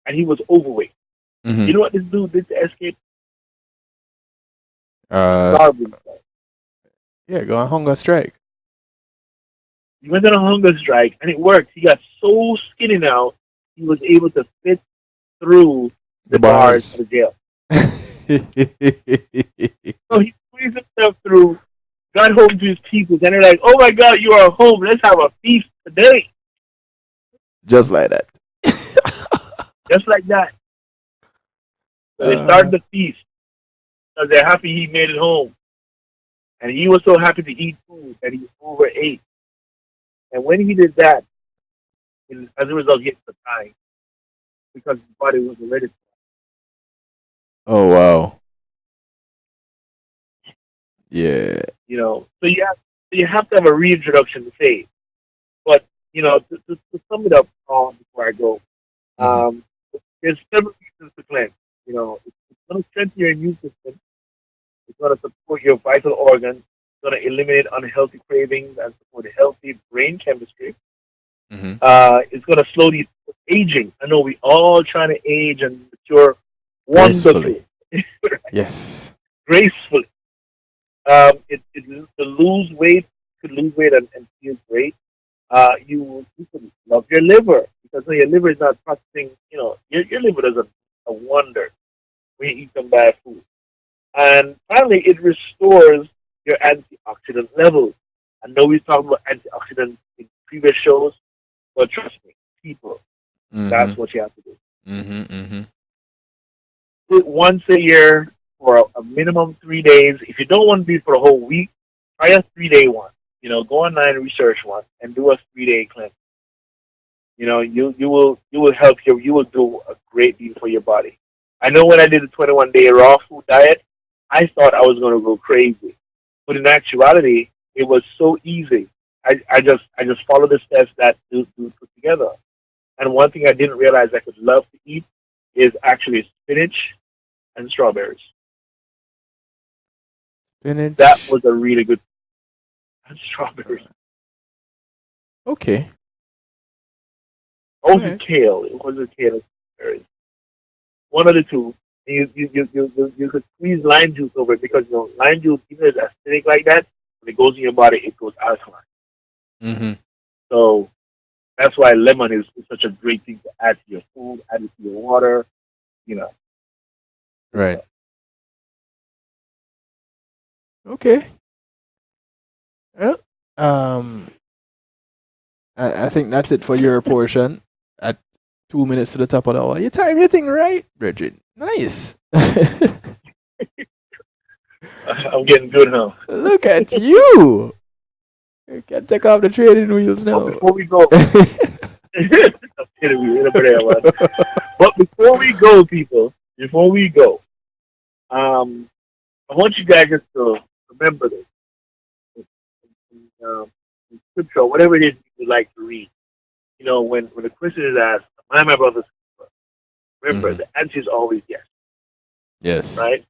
and he was overweight. Mm-hmm. You know what this dude did to escape? Uh, Starved himself. yeah, go on hunger strike. He went on a hunger strike, and it worked. He got so skinny now, he was able to fit through the bars of the jail. So he squeezed himself through, got home to his people, and they're like, "Oh my God, you are home. Let's have a feast today." Just like that. Just like that. So they started the feast because they're happy he made it home. And he was so happy to eat food that he overate. And when he did that, as a result, he hit the time because his body wasn't ready. Oh wow. Yeah. You know, so you have to have a reintroduction to faith. But you know, to sum it up, before I go, there's several reasons to cleanse. You know, it's going to strengthen your immune system. It's going to support your vital organs. It's going to eliminate unhealthy cravings and support a healthy brain chemistry. Mm-hmm. It's going to slow the aging. I know we all trying to age and mature Gracefully. wonderfully, Yes. gracefully. It to lose weight, could lose weight and feel great. You could love your liver because when your liver is not processing, you know, your liver does a wonder when you eat some bad food. And finally, it restores your antioxidant levels. I know we've talked about antioxidants in previous shows, but trust me, people, that's what you have to do. Mm-hmm. Mm-hmm. Do it once a year for a minimum 3 days. If you don't want to do it for a whole week, try a 3-day one. You know, go online and research one and do a 3-day cleanse. You know, you will help you will do a great deal for your body. I know when I did the 21-day raw food diet, I thought I was going to go crazy, but in actuality, it was so easy. I just followed the steps that do put together. And one thing I didn't realize I could love to eat is actually spinach and strawberries. Spinach. That was a really good. And strawberries. Okay. Or was it kale? It wasn't kale and strawberries. One of the two. You could squeeze lime juice over it because, you know, lime juice, even if it's acidic like that, when it goes in your body, it goes alkaline. Mm-hmm. So that's why lemon is such a great thing to add to your food, add it to your water, you know. Right. Okay. Well, I think that's it for your portion. At 2 minutes to the top of the hour, you time your thing right, Bridget. Nice. I'm getting good now. Look at you. You can take off the trading wheels now. But before we go, I'm kidding you, but before we go, people, I want you guys just to remember this. In scripture, whatever it is you like to read, you know, when the question is asked, "Am I my brother's keeper?" Remember, the answer is always yes. Yes. Right?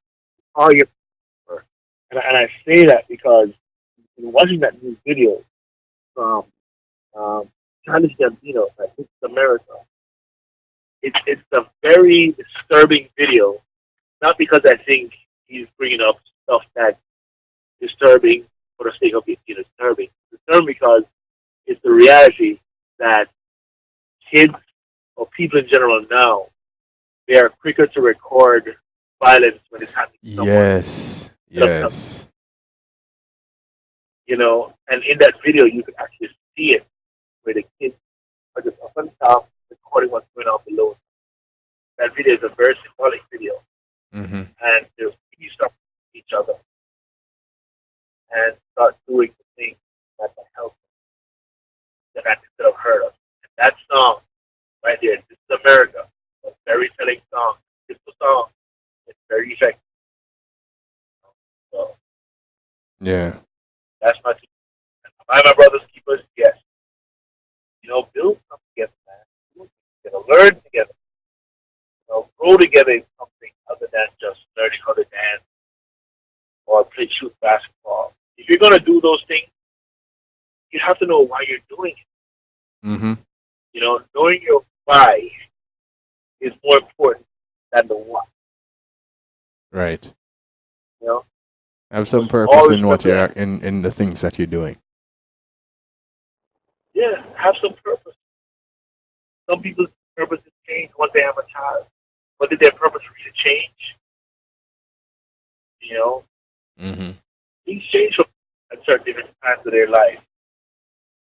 Are your keeper? And I say that because in watching that new video from Childish Gambino, that This is America, it's a very disturbing video. Not because I think he's bringing up stuff that's disturbing for the sake of being disturbing. It's disturbing because it's the reality that kids or people in general now, they are quicker to record violence when it's happening somewhere. Yes. You know, and in that video, you could actually see it, where the kids are just up on top recording what's going on below. That video is a very symbolic video. Mm-hmm. And you start each other and start doing the things that can help them, that instead of hurt us. And that song right there, This is America, a very telling song. It's a song. It's very effective. So Yeah. that's my team. Am I my brother's keepers? Yes. Build something together, man. Learn together. Grow together in something other than just learning how to dance or play shoot basketball. If you're gonna do those things, you have to know why you're doing it. Mm-hmm. Knowing your why is more important than the what. Right. You Have some purpose in what you're in the things that you're doing. Yeah, have some purpose. Some people's purposes change once they have a child. But did their purpose really change? Mm-hmm. Things change at certain different times of their life.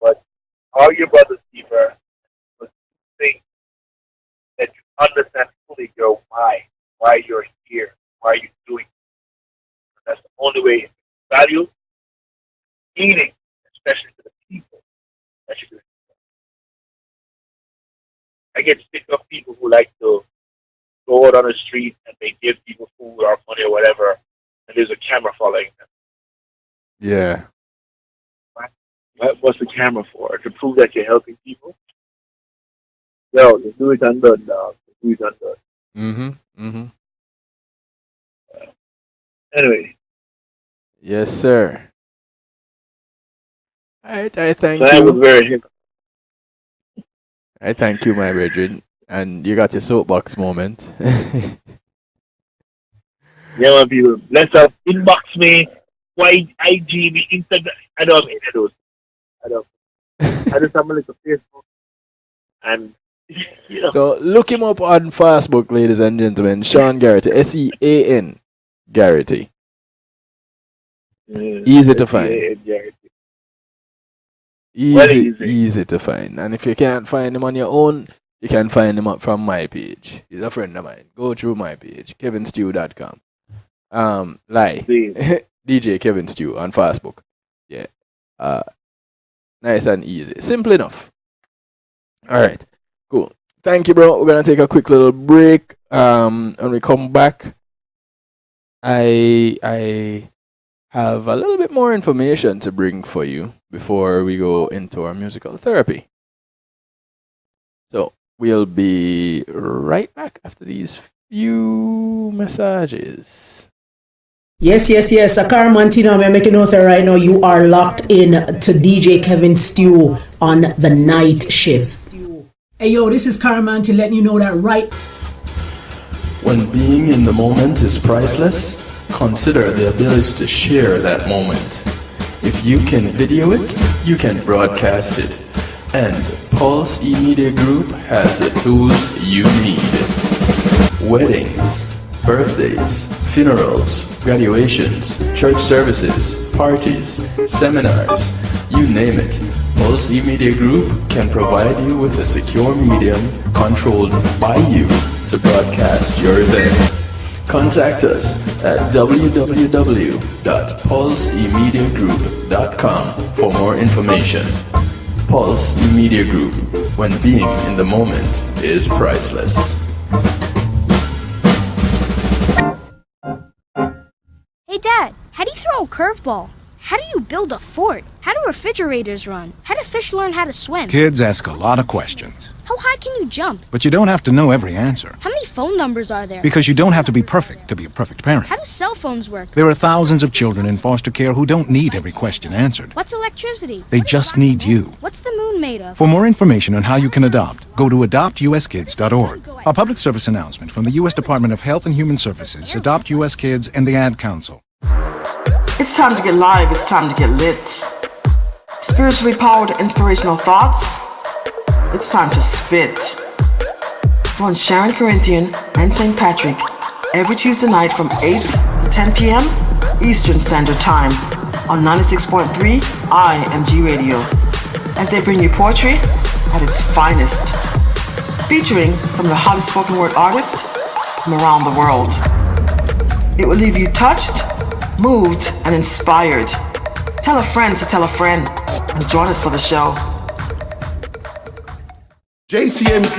But are your brother's keeper, but think that you understand fully your why you're here, why you're doing it. That's the only way value, meaning, especially to the people that you're doing it for. I get sick of people who like to go out on the street and they give people food or money or whatever, and there's a camera following them. Yeah. What's the camera for? To prove that you're helping people? Yo, just do it undone, dog. Just do it undone. Mm-hmm. Mm-hmm. Anyway. Yes, sir. I thank That was you. very I thank you, my brethren. And you got your soapbox moment. Yeah, man, people. Let's inbox me, IG me, Instagram. I don't mean those. I just have a little Facebook. And, So look him up on Facebook, ladies and gentlemen. Sean Garrity. SEAN Garrity. Easy to find. Easy to find. And if you can't find him on your own, you can find him up from my page. He's a friend of mine. Go through my page, kevinstew.com. DJ Kevin Stew on Facebook. Yeah. Nice and easy. Simple enough. Alright. Cool. Thank you, bro. We're gonna take a quick little break. When we come back, I have a little bit more information to bring for you before we go into our musical therapy. So we'll be right back after these few messages. Yes. Akar Mantino, I'm making notes right now. You are locked in to DJ Kevin Stew on the night shift. Hey, yo, this is Caramanti letting you know that right. When being in the moment is priceless, consider the ability to share that moment. If you can video it, you can broadcast it. And Pulse E-Media Group has the tools you need. Weddings, birthdays, funerals, graduations, church services, parties, seminars, you name it. Pulse E-Media Group can provide you with a secure medium controlled by you to broadcast your event. Contact us at www.pulseemediagroup.com for more information. Pulse E-Media Group, when being in the moment is priceless. Hey Dad, how do you throw a curveball? How do you build a fort? How do refrigerators run? How do fish learn how to swim? Kids ask a lot of questions. How high can you jump? But you don't have to know every answer. How many phone numbers are there? Because you don't have to be perfect to be a perfect parent. How do cell phones work? There are thousands of children in foster care who don't need every question answered. What's electricity? They just need you. What's the moon made of? For more information on how you can adopt, go to adoptuskids.org. A public service announcement from the U.S. Department of Health and Human Services, Adopt U.S. Kids, and the Ad Council. It's time to get live, it's time to get lit. Spiritually powered inspirational thoughts. It's time to spit. Join Sharon Corinthian and St. Patrick every Tuesday night from 8 to 10 p.m. Eastern Standard Time on 96.3 IMG Radio as they bring you poetry at its finest, featuring some of the hottest spoken word artists from around the world. It will leave you touched, moved, and inspired. Tell a friend to tell a friend. and join us for the show. JTMZ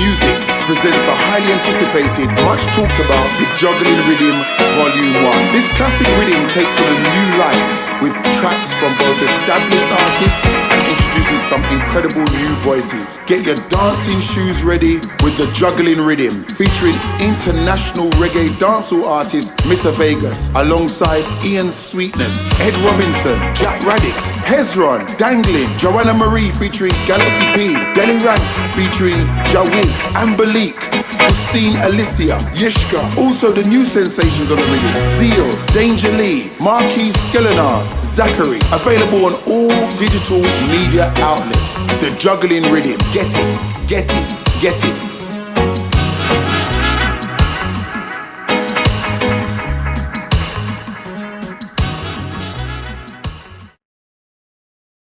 Music presents the highly anticipated, much talked about, The Juggling Rhythm Volume 1. This classic rhythm takes on a new life with tracks from both established artists and introduces some incredible new voices. Get your dancing shoes ready with The Juggling Rhythm, featuring international reggae dancehall artist Mr. Vegas, alongside Ian Sweetness, Ed Robinson, Jack Radix, Hezron, Dangling, Joanna Marie featuring Galaxy P, Denny Ranks featuring Jawiz, Ambalik, Christine Alicia, Yishka. Also the new sensations on the rhythm: Seal, Danger Lee, Marquis Skellenar, Zachary. Available on all digital media outlets. The Juggling Rhythm. Get it, get it, get it.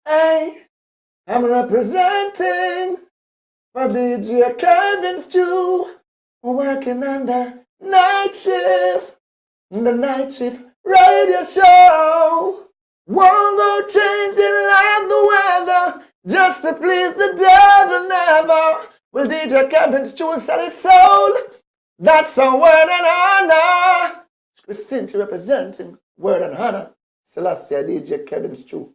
Hey, I'm representing for DJ Kevin Stew, working on the night shift, the night shift radio show. Won't go changing like the weather, just to please the devil never. Will DJ Kevin Stew sell his soul? That's a word and honor. Christianity representing word and honor. Celestia DJ Kevin Stew.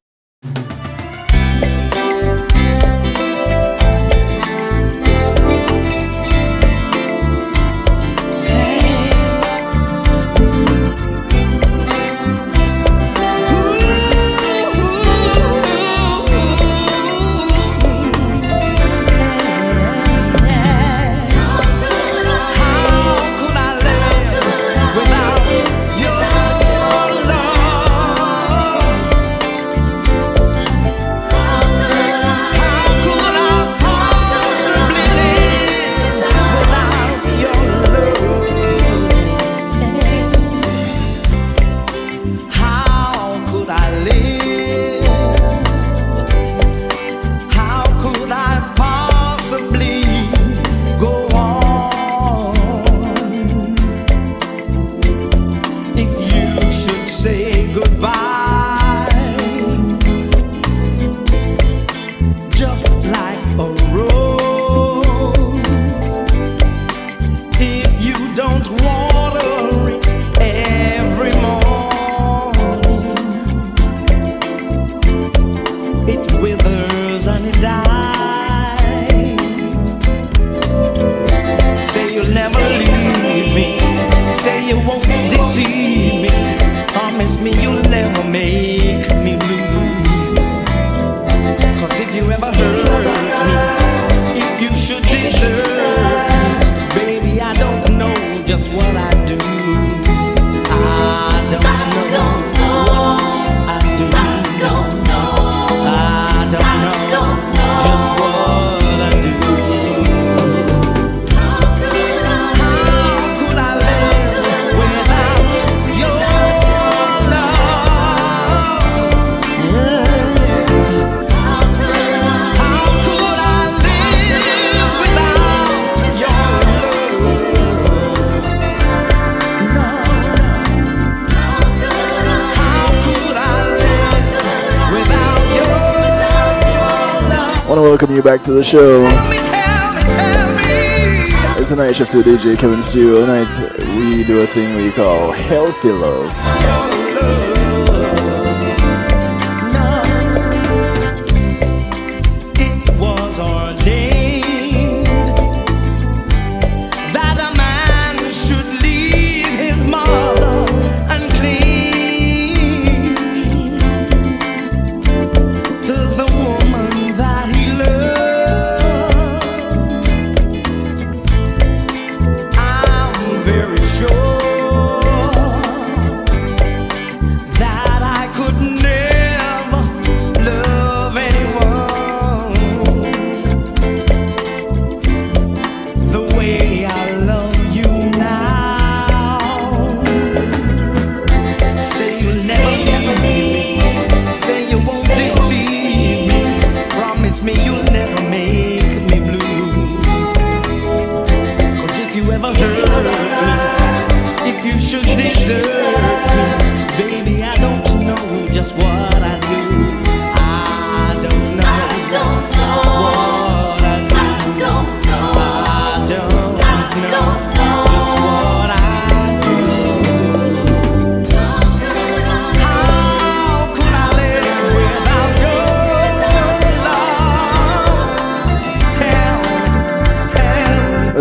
Welcome you back to the show. It's a night shift with DJ Kevin Stew. Tonight we do a thing we call Healthy Love. Desert me, baby, I don't know just what I do. I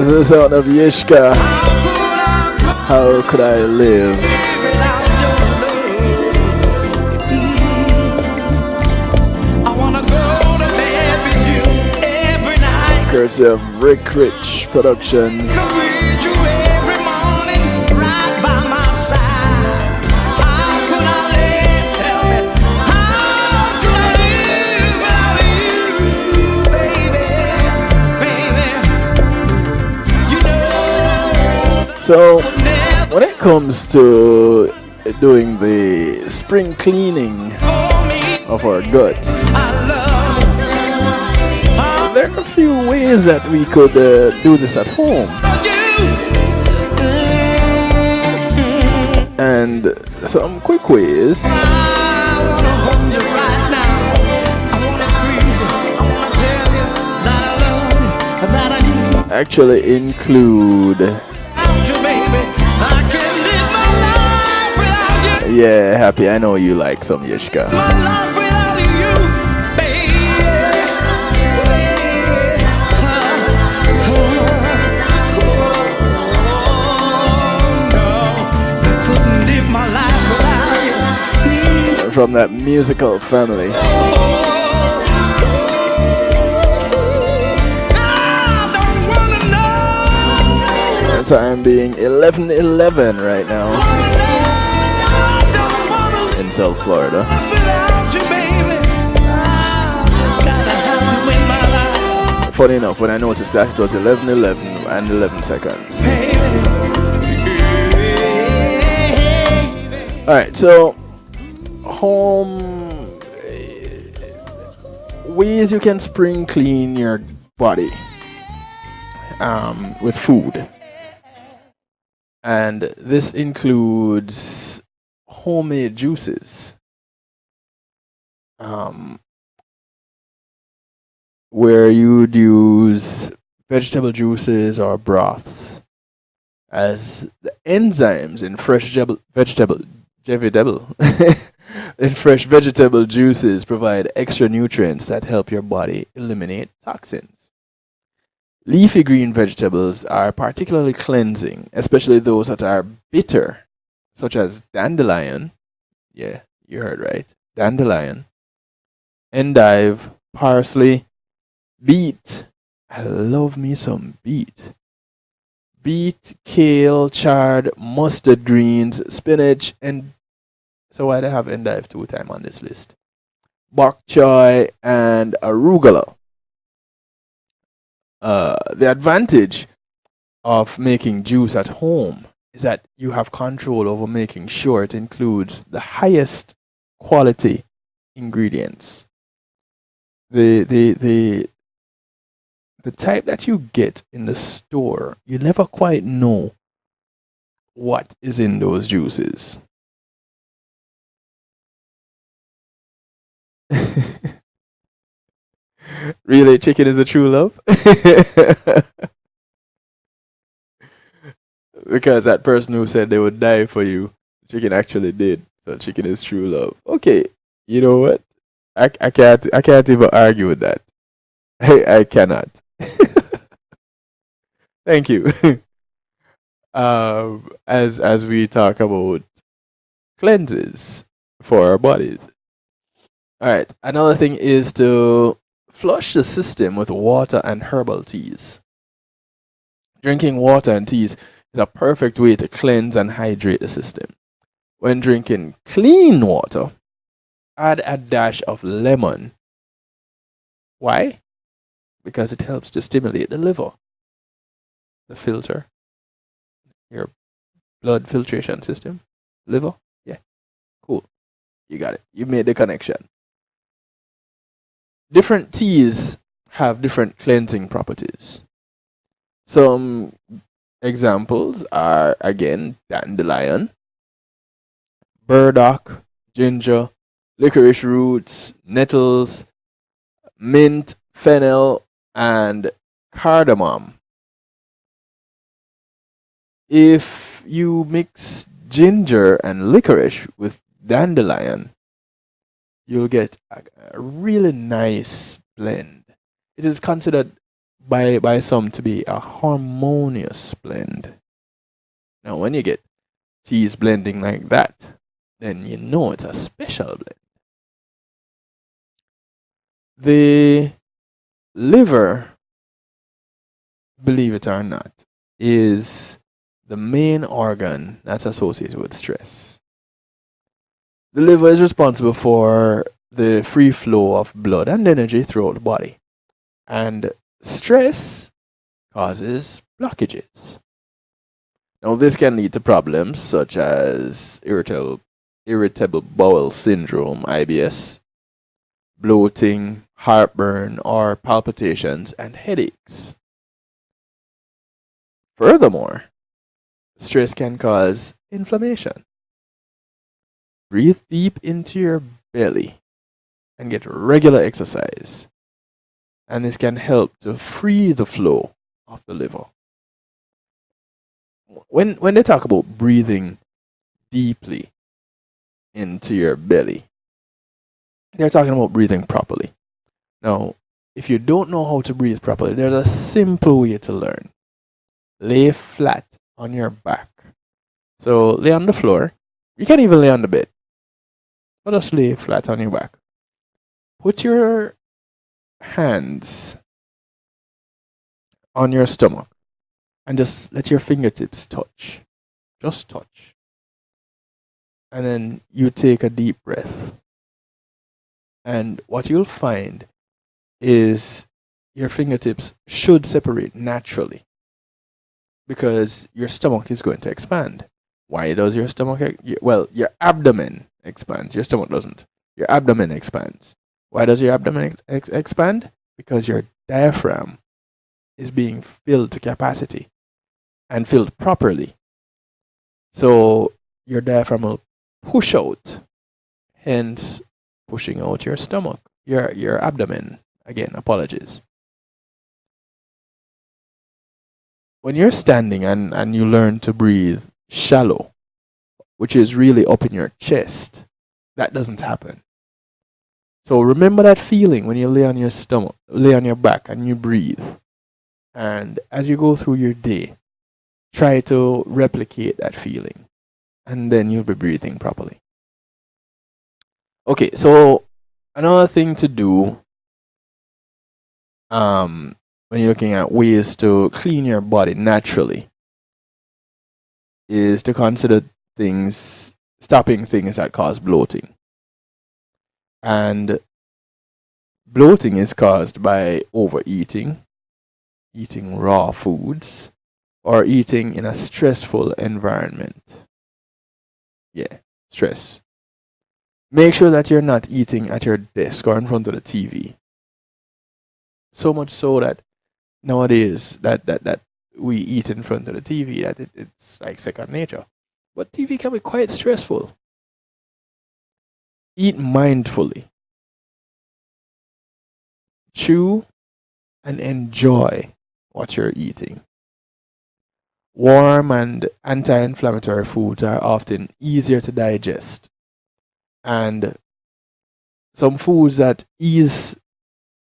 the sound of Yishka. How could I live? Courtesy of Rick Rich Productions. So, when it comes to doing the spring cleaning of our guts, there are a few ways that we could do this at home. And some quick ways actually include. Yeah, Happy, I know you like some Yishka. From that musical family. Time being 11:11 right now in South Florida. Funny enough, when I noticed that, it was 11:11 and 11 seconds. Alright, so home ways you can spring clean your body with food. And this includes homemade juices, where you'd use vegetable juices or broths, as the enzymes in fresh vegetable in fresh vegetable juices provide extra nutrients that help your body eliminate toxins. Leafy green vegetables are particularly cleansing, especially those that are bitter, such as dandelion. Yeah, you heard right. Dandelion, endive, parsley, beet. I love me some beet. Beet, kale, chard, mustard greens, spinach, and so why do I have endive 2 times on this list? Bok choy and arugula. The advantage of making juice at home is that you have control over making sure it includes the highest quality ingredients. The type that you get in the store, you never quite know what is in those juices. Really, chicken is a true love? Because that person who said they would die for you, chicken actually did. So chicken is true love. Okay, you know what? I can't even argue with that. I cannot. Thank you. As we talk about cleanses for our bodies. All right. Another thing is to flush the system with water and herbal teas. Drinking water and teas is a perfect way to cleanse and hydrate the system. When drinking clean water, add a dash of lemon. Why? Because it helps to stimulate the liver, the filter, your blood filtration system. Liver? Yeah. Cool. You got it. You made the connection. Different teas have different cleansing properties. Some examples are, again, dandelion, burdock, ginger, licorice roots, nettles, mint, fennel, and cardamom. If you mix ginger and licorice with dandelion, you'll get a really nice blend. It is considered by some to be a harmonious blend. Now, when you get cheese blending like that, then you know it's a special blend. The liver, believe it or not, is the main organ that's associated with stress. The liver is responsible for the free flow of blood and energy throughout the body. And stress causes blockages. Now, this can lead to problems such as irritable bowel syndrome, IBS, bloating, heartburn, or palpitations and headaches. Furthermore, stress can cause inflammation. Breathe deep into your belly and get regular exercise. And this can help to free the flow of the liver. When they talk about breathing deeply into your belly, they're talking about breathing properly. Now, if you don't know how to breathe properly, there's a simple way to learn. Lay flat on your back. So lay on the floor. You can even lay on the bed. But just lay flat on your back. Put your hands on your stomach and just let your fingertips touch. Just touch. And then you take a deep breath. And what you'll find is your fingertips should separate naturally because your stomach is going to expand. Why does your stomach? Well, your abdomen expands. Your stomach doesn't. Your abdomen expands. Why does your abdomen expand? Because your diaphragm is being filled to capacity and filled properly. So your diaphragm will push out, hence pushing out your stomach, your abdomen. Again, apologies. When you're standing and you learn to breathe shallow, which is really up in your chest, that doesn't happen. So remember that feeling when you lay on your stomach, lay on your back and you breathe. And as you go through your day, try to replicate that feeling. And then you'll be breathing properly. Okay, so another thing to do when you're looking at ways to clean your body naturally is to consider stopping things that cause bloating. And bloating is caused by overeating, eating raw foods, or eating in a stressful environment. Yeah, stress. Make sure that you're not eating at your desk or in front of the TV. So much so that nowadays that we eat in front of the TV that it's like second nature. But TV can be quite stressful. Eat mindfully. Chew and enjoy what you're eating. Warm and anti-inflammatory foods are often easier to digest. And some foods that ease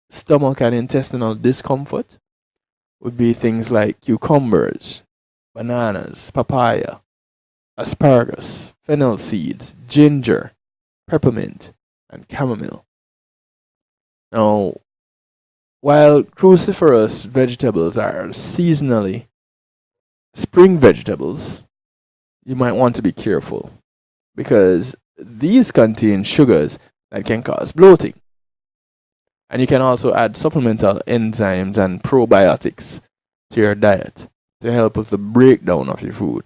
stomach and intestinal discomfort would be things like cucumbers, bananas, papaya, asparagus, fennel seeds, ginger, peppermint, and chamomile. Now, while cruciferous vegetables are seasonally spring vegetables, you might want to be careful because these contain sugars that can cause bloating. And you can also add supplemental enzymes and probiotics to your diet to help with the breakdown of your food.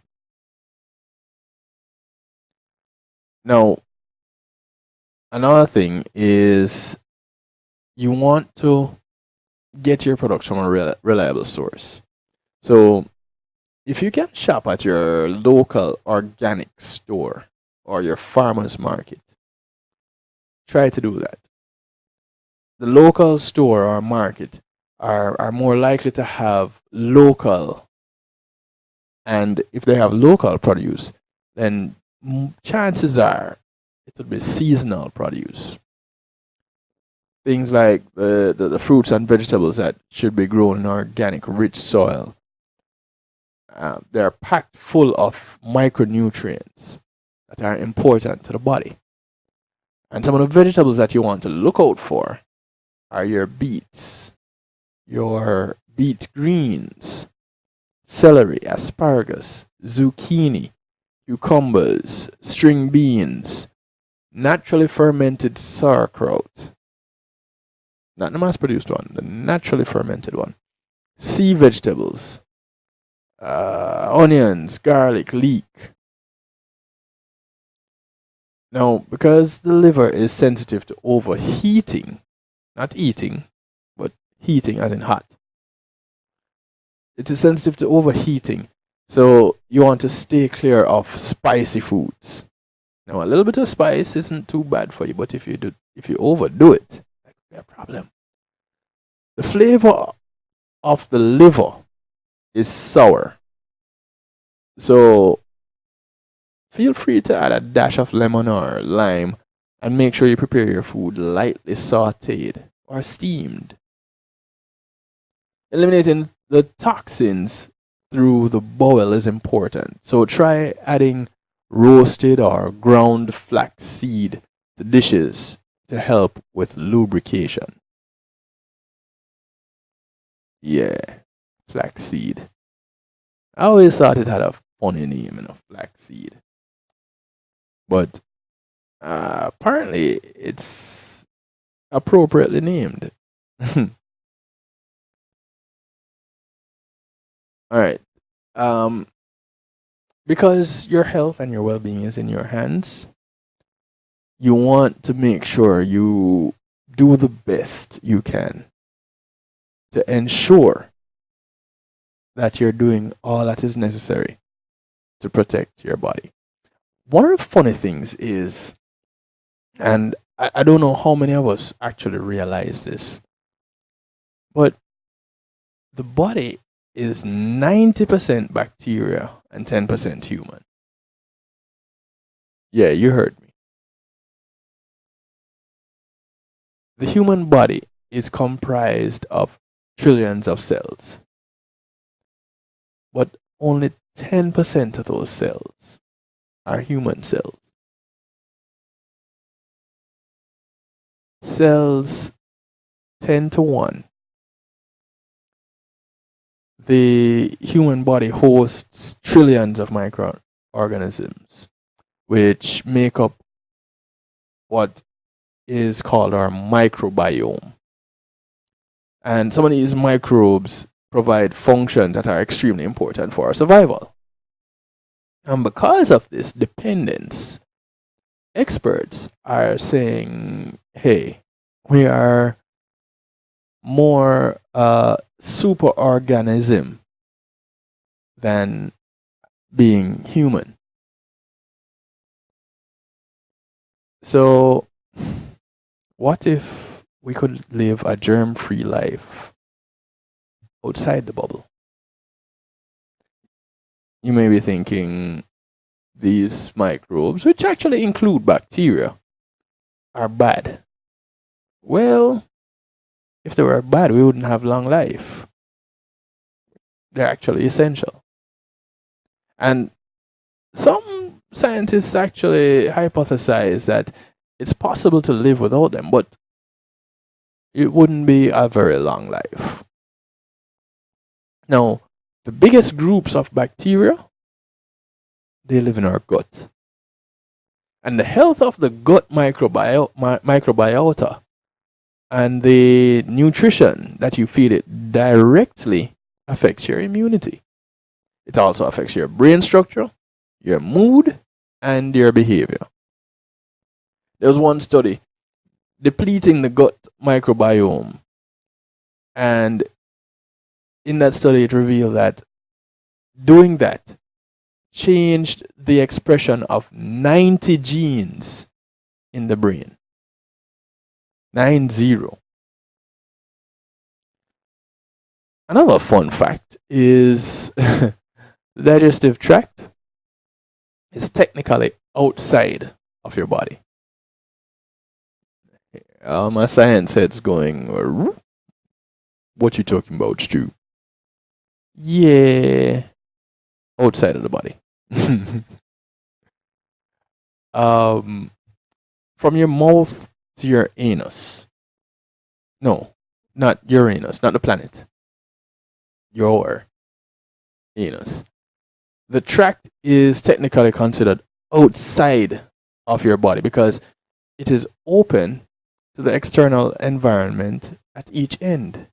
Now, another thing is you want to get your products from a reliable source. So, if you can shop at your local organic store or your farmer's market, try to do that. The local store or market are more likely to have local, and if they have local produce, then chances are it would be seasonal produce. things like the fruits and vegetables that should be grown in organic, rich soil. They're packed full of micronutrients that are important to the body. And some of the vegetables that you want to look out for are your beets, your beet greens, celery, asparagus, zucchini, cucumbers, string beans, naturally fermented sauerkraut. Not the mass produced one, the naturally fermented one. Sea vegetables, onions, garlic, leek. Now, because the liver is sensitive to overheating, not eating, but heating as in hot, it is sensitive to overheating. So you want to stay clear of spicy foods. Now, a little bit of spice isn't too bad for you, but if you overdo it, that could be a problem. The flavor of the liver is sour. So feel free to add a dash of lemon or lime and make sure you prepare your food lightly sauteed or steamed. Eliminating the toxins through the bowel is important. So try adding roasted or ground flaxseed to dishes to help with lubrication. Yeah, flaxseed. I always thought it had a funny name, flaxseed. But apparently it's appropriately named. All right. Because your health and your well-being is in your hands, you want to make sure you do the best you can to ensure that you're doing all that is necessary to protect your body. One of the funny things is, and I don't know how many of us actually realize this, but the body is 90% bacteria and 10% human. Yeah, you heard me. The human body is comprised of trillions of cells, but only 10% of those cells are human cells. Cells 10 to 1. The human body hosts trillions of microorganisms, which make up what is called our microbiome. And some of these microbes provide functions that are extremely important for our survival. And because of this dependence, experts are saying, hey, we are more superorganism than being human. So, what if we could live a germ-free life outside the bubble? You may be thinking these microbes, which actually include bacteria, are bad. Well, if they were bad, we wouldn't have long life. They're actually essential. And some scientists actually hypothesize that it's possible to live without them, but it wouldn't be a very long life. Now, the biggest groups of bacteria, they live in our gut. And the health of the gut microbiota and the nutrition that you feed it directly affects your immunity. It also affects your brain structure, your mood, and your behavior. There was one study depleting the gut microbiome, and in that study it revealed that doing that changed the expression of 90 genes in the brain. 90. Another fun fact is the digestive tract is technically outside of your body. My science head's going, what you talking about, Stu? Yeah, outside of the body. um, from your mouth to your anus. No, not Uranus, not the planet. Your anus. The tract is technically considered outside of your body because it is open to the external environment at each end.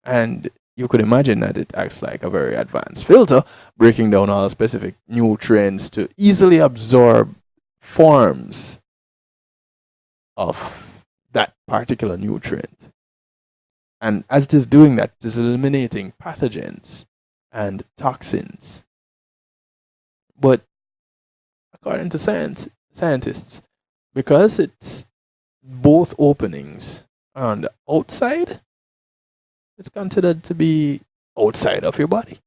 And you could imagine that it acts like a very advanced filter, breaking down all specific nutrients to easily absorb forms of that particular nutrient. And as it is doing that, it is eliminating pathogens and toxins. But according to scientists, because it's both openings are on the outside, it's considered to be outside of your body.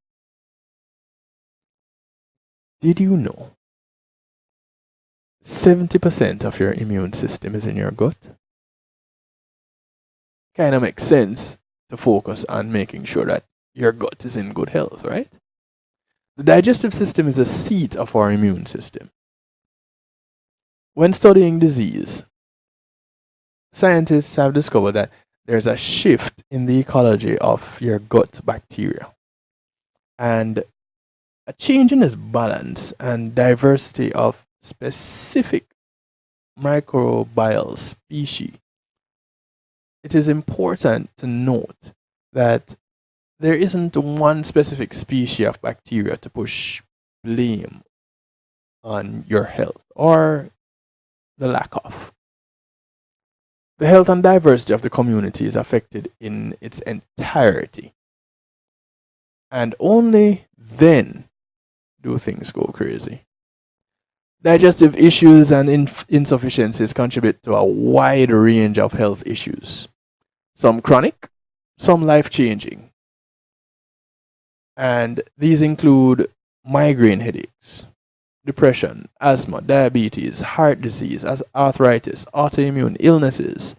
Did you know 70% of your immune system is in your gut? Kind of makes sense to focus on making sure that your gut is in good health, right? The digestive system is the seat of our immune system. When studying disease, scientists have discovered that there's a shift in the ecology of your gut bacteria. And a change in its balance and diversity of specific microbial species. It is important to note that there isn't one specific species of bacteria to push blame on your health or the lack of. The health and diversity of the community is affected in its entirety. And only then do things go crazy. Digestive issues and insufficiencies contribute to a wide range of health issues. Some chronic, some life-changing. And these include migraine headaches, depression, asthma, diabetes, heart disease, arthritis, autoimmune illnesses,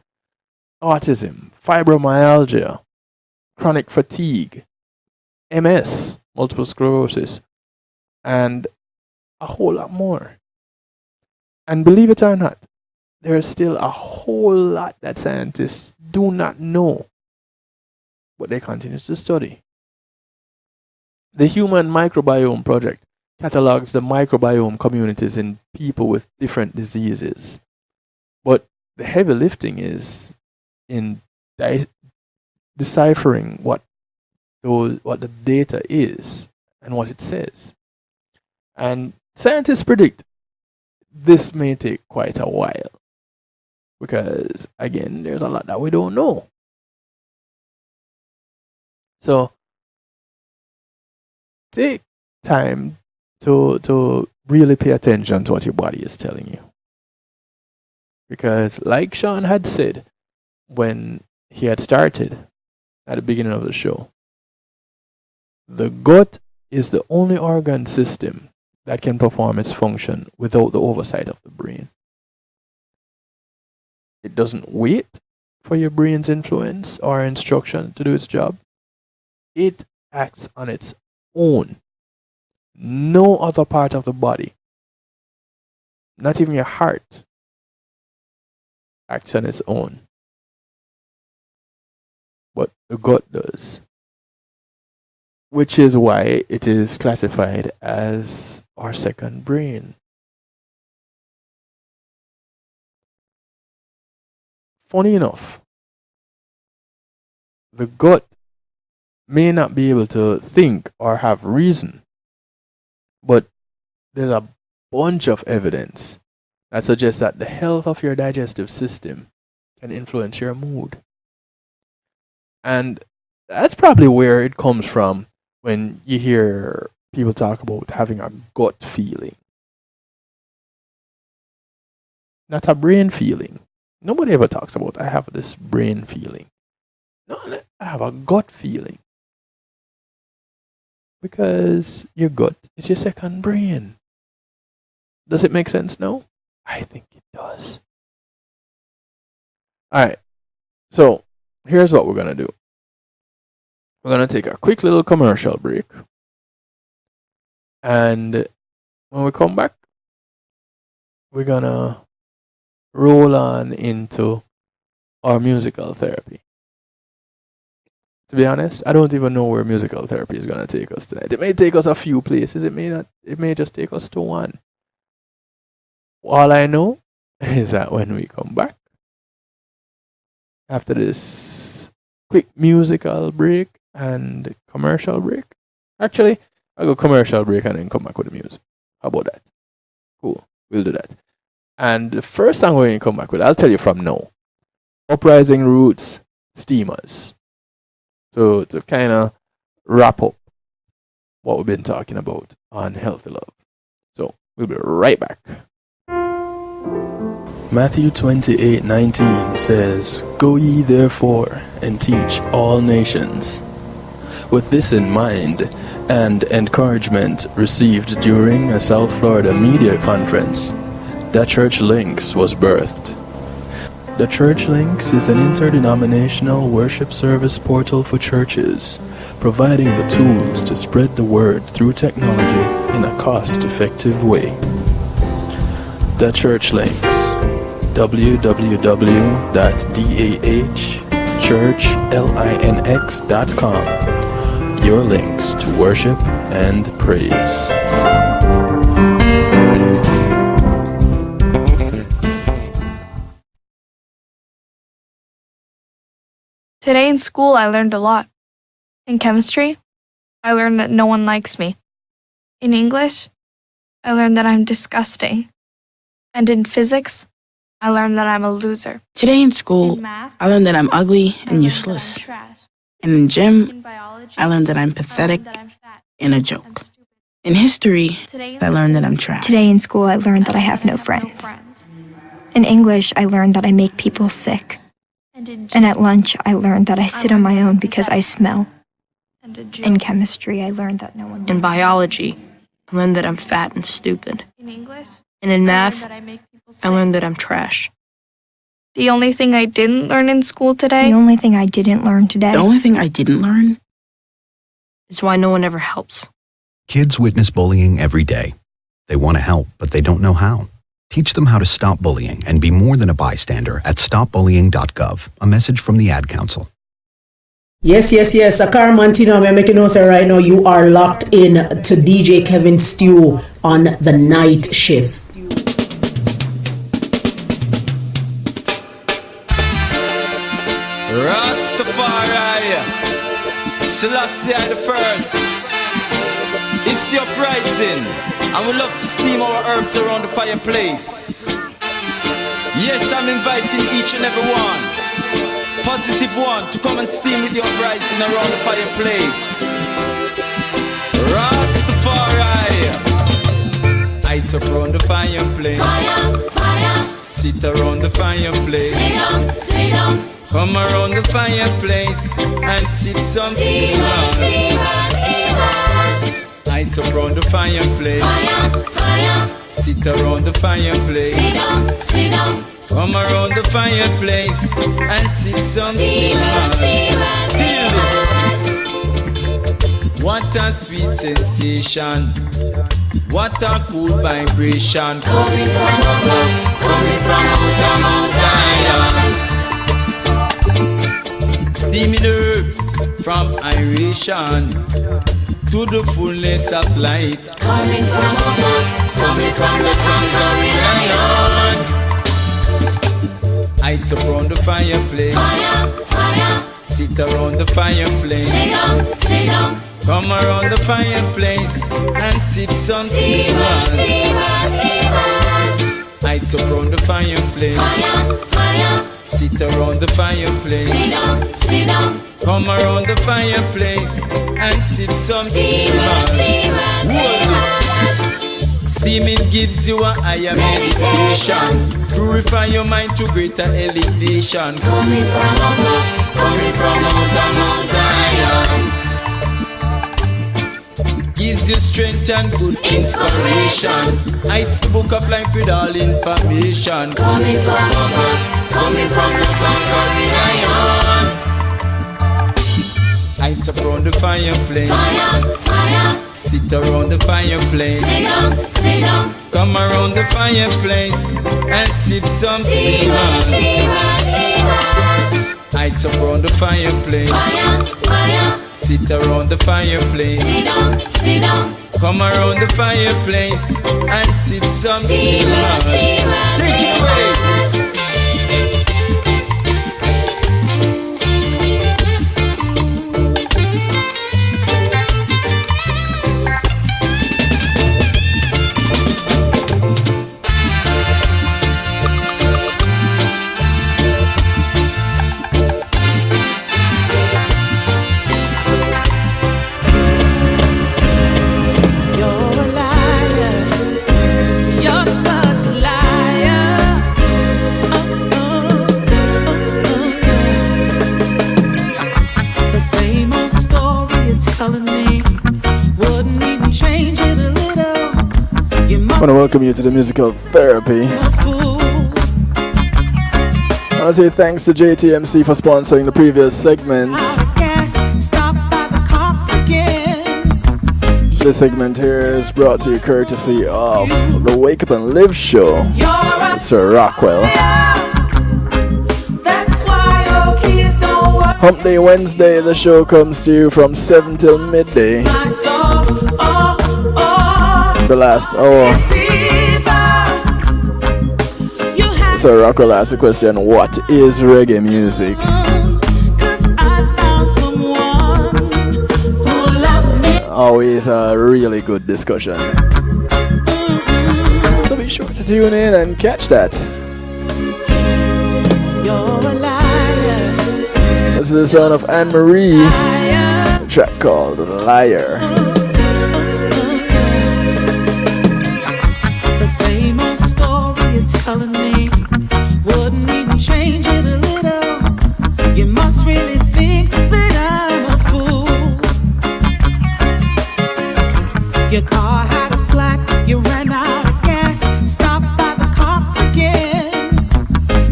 autism, fibromyalgia, chronic fatigue, MS, multiple sclerosis, and a whole lot more. And believe it or not, there is still a whole lot that scientists do not know, but they continue to study. The Human Microbiome Project catalogs the microbiome communities in people with different diseases. But the heavy lifting is in deciphering what the data is and what it says. And scientists predict this may take quite a while because, again, there's a lot that we don't know. So take time to really pay attention to what your body is telling you. Because like Sean had said when he had started at the beginning of the show, the gut is the only organ system that can perform its function without the oversight of the brain. It doesn't wait for your brain's influence or instruction to do its job. It acts on its own. No other part of the body, not even your heart, acts on its own. But the gut does. Which is why it is classified as our second brain. Funny enough, the gut may not be able to think or have reason, but there's a bunch of evidence that suggests that the health of your digestive system can influence your mood. And that's probably where it comes from when you hear people talk about having a gut feeling. Not a brain feeling. Nobody ever talks about, I have this brain feeling. No, I have a gut feeling. Because your gut is your second brain. Does it make sense now? I think it does. All right. So here's what we're gonna do. We're gonna take a quick little commercial break, and when we come back, we're gonna roll on into our musical therapy. To be honest, I don't even know where musical therapy is gonna take us tonight. It may take us a few places. It may not. It may just take us to one. All I know is that when we come back after this quick musical break and commercial break, actually, I'll go commercial break and then come back with the music. How about that? Cool. We'll do that. And the first song we're going to come back with, I'll tell you from now. Uprising Roots, Steamers. So to kind of wrap up what we've been talking about on Healthy Love. So we'll be right back. Matthew 28:19 says, "Go ye therefore and teach all nations." With this in mind, and encouragement received during a South Florida media conference, The Church Links was birthed. The Church Links is an interdenominational worship service portal for churches, providing the tools to spread the word through technology in a cost-effective way. The Church Links, www.dahchurchlinx.com. Your links to worship and praise. Today in school, I learned a lot. In chemistry, I learned that no one likes me. In English, I learned that I'm disgusting. And in physics, I learned that I'm a loser. Today in school, I learned that I'm ugly and useless. And in gym, I learned that I'm pathetic and a joke. In history, I learned that I'm trash. Today in school, I learned that I have no friends. In English, I learned that I make people sick. And at lunch, I learned that I sit on my own because I smell. In chemistry, I learned that no one. In biology, I learned that I'm fat and stupid. In English, And in math, I learned that I'm trash. the only thing I didn't learn in school today. The only thing I didn't learn today. The only thing I didn't learn is why no one ever helps. Kids witness bullying every day. They want to help, but they don't know how. Teach them how to stop bullying and be more than a bystander at stopbullying.gov. A message from the Ad Council. Yes. Akar Mantino, I'm making notes right now. You are locked in to DJ Kevin Stew on the night shift. Rastafari, Selassie I the first. It's the uprising, and we love to steam our herbs around the fireplace. Yes, I'm inviting each and every one, positive one, to come and steam with the uprising around the fireplace. Rastafari, I sit around the fireplace. Fire. Sit around the fireplace. Sit down. Come around the fireplace and sip some steamers. I sit around the fireplace. Fire. Sit around the fireplace. Sit down. Come around the fireplace and sip some steamers. Feel this. What a sweet sensation. What a cool vibration. Coming from above, coming from out of Mount Zion. Steaming herbs from iration to the fullness of light. Coming from above, coming from the conquering lion. I sit around the fireplace. Fire. Sit around the fireplace. Sit down. Come around the fireplace and sip some steamers. I sit around the fireplace. Fire. Sit around the fireplace. Sit down. Come around the fireplace and sip some steamers. Steaming gives you a higher meditation. Purify your mind to greater elevation. Coming from above, coming from out of Mount Zion. gives you strength and good inspiration. It's the book of life with all information. Coming from above, coming from the conquering lion. It's around the fireplace. Fire, fire. Sit around the fireplace. Sit down, sit down. Come around the fireplace and sip some steamers. It's around the fireplace. Fire, fire. Sit around the fireplace. Sit down, sit down. Come around the fireplace and sip some steamers. Take it away. I want to welcome you to the musical therapy. I want to say thanks to JTMC for sponsoring the previous segment. This segment here is brought to you courtesy of the Wake Up and Live show. Sir Rockwell. Hump Day Wednesday, the show comes to you from 7 till midday. The last hour. So Rockwell asked the question, what is reggae music? Always a really good discussion. So be sure to tune in and catch that. This is the sound of Anne-Marie, a track called Liar. Telling me wouldn't even change it a little. You must really think that I'm a fool. Your car had a flat, you ran out of gas, stopped by the cops again.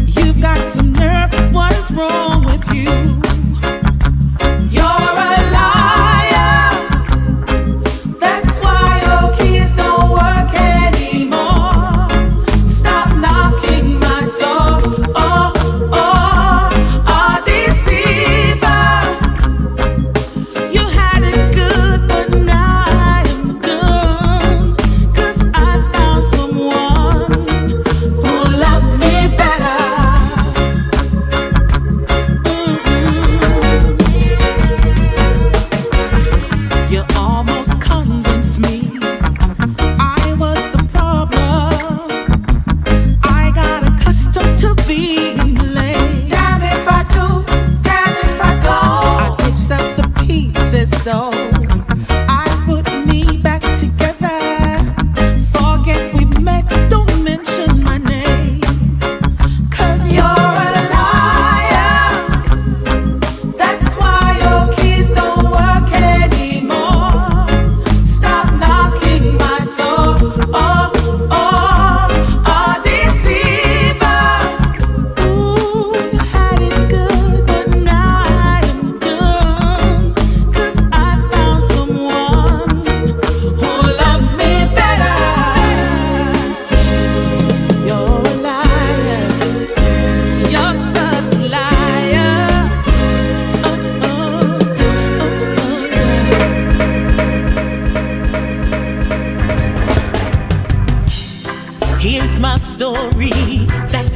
You've got some nerve, what is wrong with you? You're a liar. That's why your keys don't work anymore.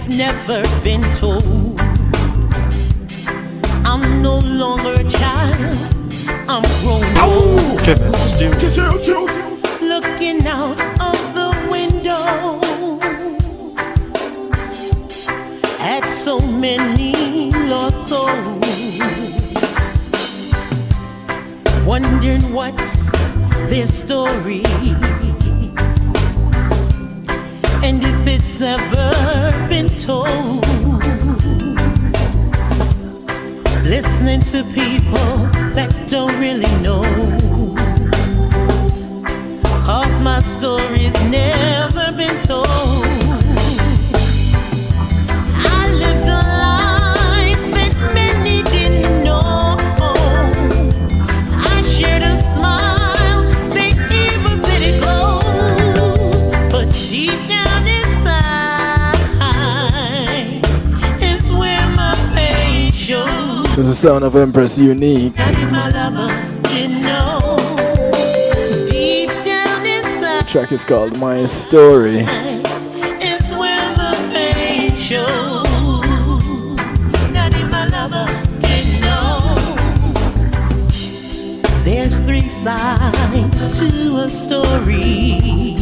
Never been told. I'm no longer a child, I'm grown old. Looking out of the window at so many lost souls, wondering what's their story, and if it's ever been told. Listening to people that don't really know my story's never been told. I lived a life that many didn't know. I shared a smile, they even said it glowed. But deep down inside is where my pain shows. This is the sound of Empress Unique. My lover didn't know. Deep down inside The track is called My Story. is where the pain shows. Daddy, my lover didn't know. There's three sides to a story,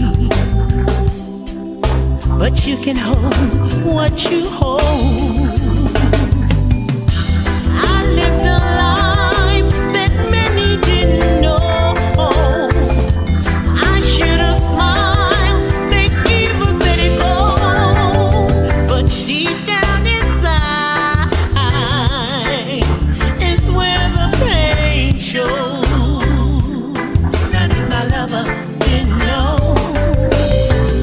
but you can hold what you hold. I lived a life that many didn't know. I shared a smile, they even said it gold. But deep down inside is where the pain shows. Daddy, my lover didn't know.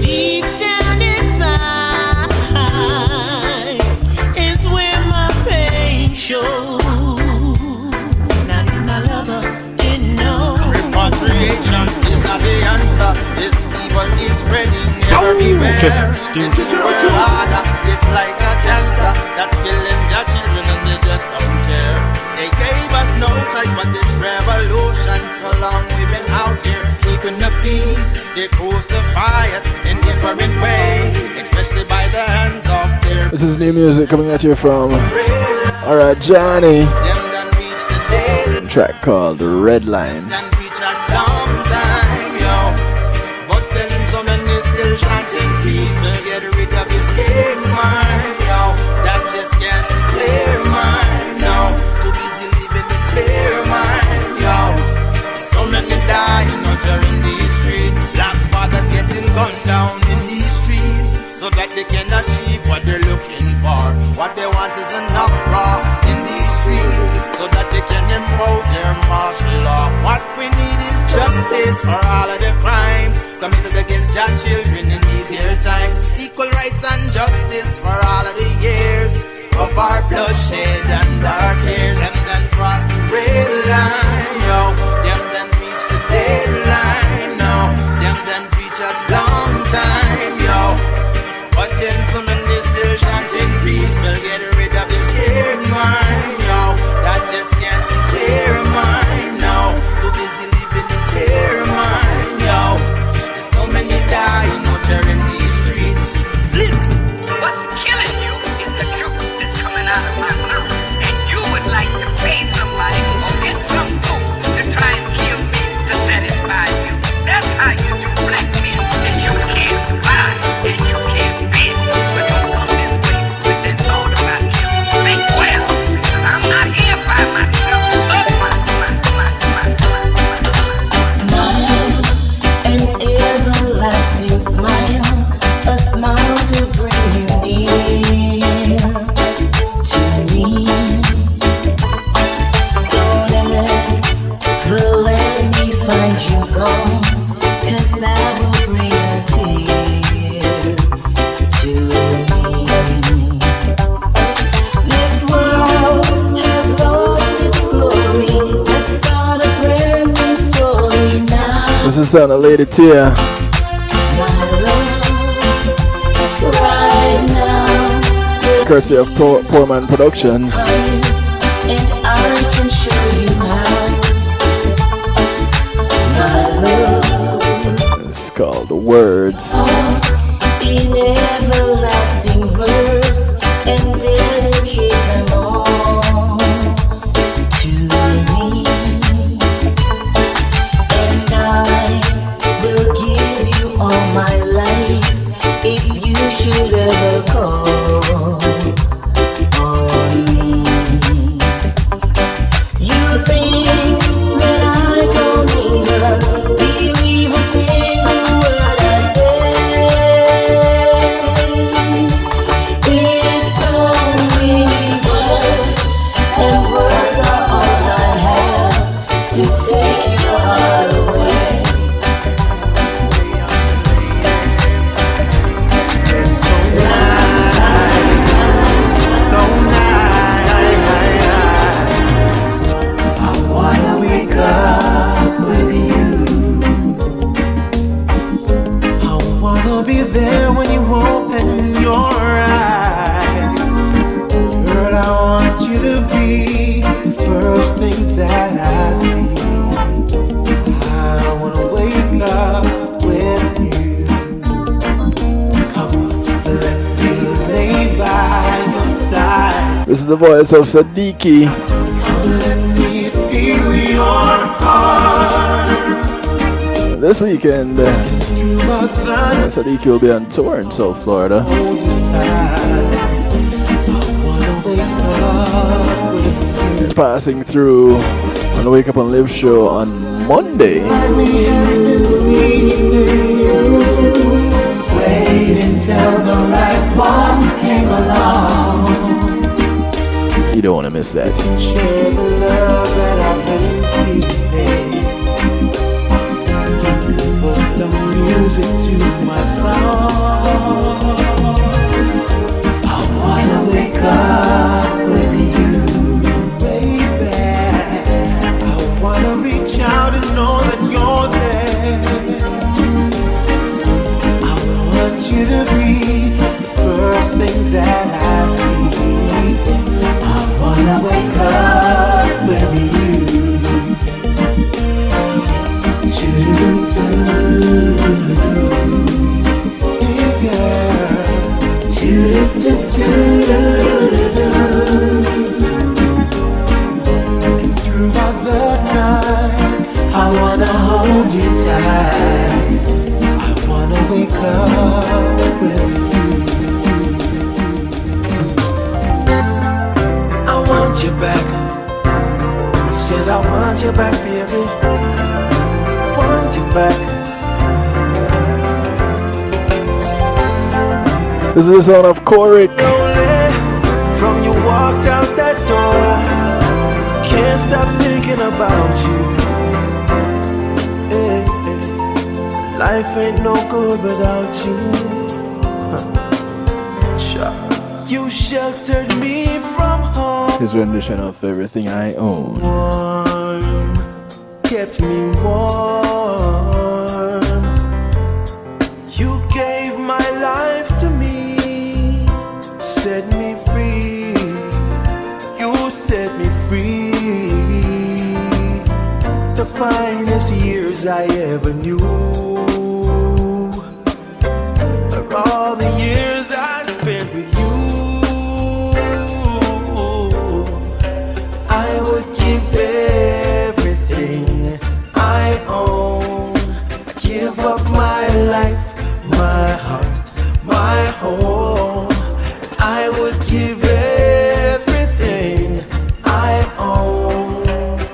Deep down inside is where my pain shows. Daddy, my lover didn't know. Repatriation is not the answer. This evil is spreading everywhere. This world order is like a cancer that's killing their children and they just don't care. They gave us no choice but this revolution. So long we've been out here keeping the peace. They crucify us in different ways, especially by the hands of their. This is new music coming at you from Alright Johnny. Track called Red Line. Reach us long time, yo. But then so many still chanting peace. So get rid of your scared mind, yo. That just can't see clear mind, no. Too busy living in fear mind, yo. So many dying out there in these streets. Black fathers getting gunned down in these streets, so that they can achieve what they're looking for. What they want is an uproar in these streets, so that they can impose their martial law. What we need is justice for all of the crimes committed against our children in these here times. Equal rights and justice for all of the years of our bloodshed and our tears. Them then cross the red line, yo. Them then reach the deadline, no. Them then reach us long time, yo. But then some men they still chanting peace. They'll get rid of the scared mind, yo. That just can't see clear mind, no. Too busy living in fear mind, yo. There's so many dying out there in these streets. Listen. What's killing you is the truth that's coming out of my mouth. And you would like to pay somebody or get some food to try and kill me to satisfy you. That's how you do black men. And you can't buy and you can't bend. But don't come this way with that thought about you. Think well, because I'm not here by myself. Smile, an everlasting smile, a smile to bring you near to me. Don't ever let me find you gone, 'cause that will bring a tear to me. This world has lost its glory. Let's start a brand new story now. This is sound of Lady Tia. Right now, Courtesy of Poor Man Productions. and I can show you how. My love It's called Words. in everlasting words, and dedicate them all to me. And I will give you all my life if you should ever call on me. You think that I don't even believe a single word I say. It's only wanna be there when you open your eyes. Girl, I want you to be the first thing that I see. I wanna wake up with you. Come, let me lay by your side. This is the voice of Sadiki. Come, let me feel your heart. This weekend, Sadiki will be on tour in South Florida. Passing through on the Wake Up and Live show on Monday. Wait until the right one came along. You don't want to miss that. Share the love that I've been keeping. Put the music to my song. I wanna wake up with you, baby. I wanna reach out and know that you're there. I want you to be the first thing that I see. I wanna wake up with you. And throughout the night, I wanna hold you tight. I wanna wake up with you. I want you back. Said I want you back, baby. Want you back. This is the sound of Korik. From you walked out that door, can't stop thinking about you. Hey, hey. Life ain't no good without you. You sheltered me from home. His rendition of Everything I Own. Kept me warm. You gave my life to me, set me free. You set me free. The finest years I ever knew are all the years I spent with you. I would give everything I own. Give up my life, my heart, my home. I would give everything I own,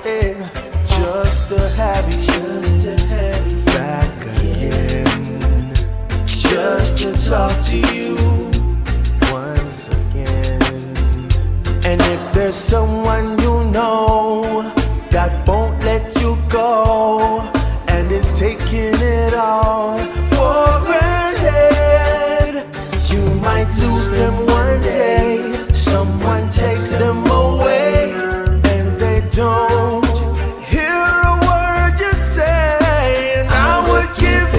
yeah, just to have you back again, just to talk to you once again. And if there's someone you know that won't let you go and is taking it all for granted, you might lose them one day. Someone takes them away and they don't hear a word you say. And I would give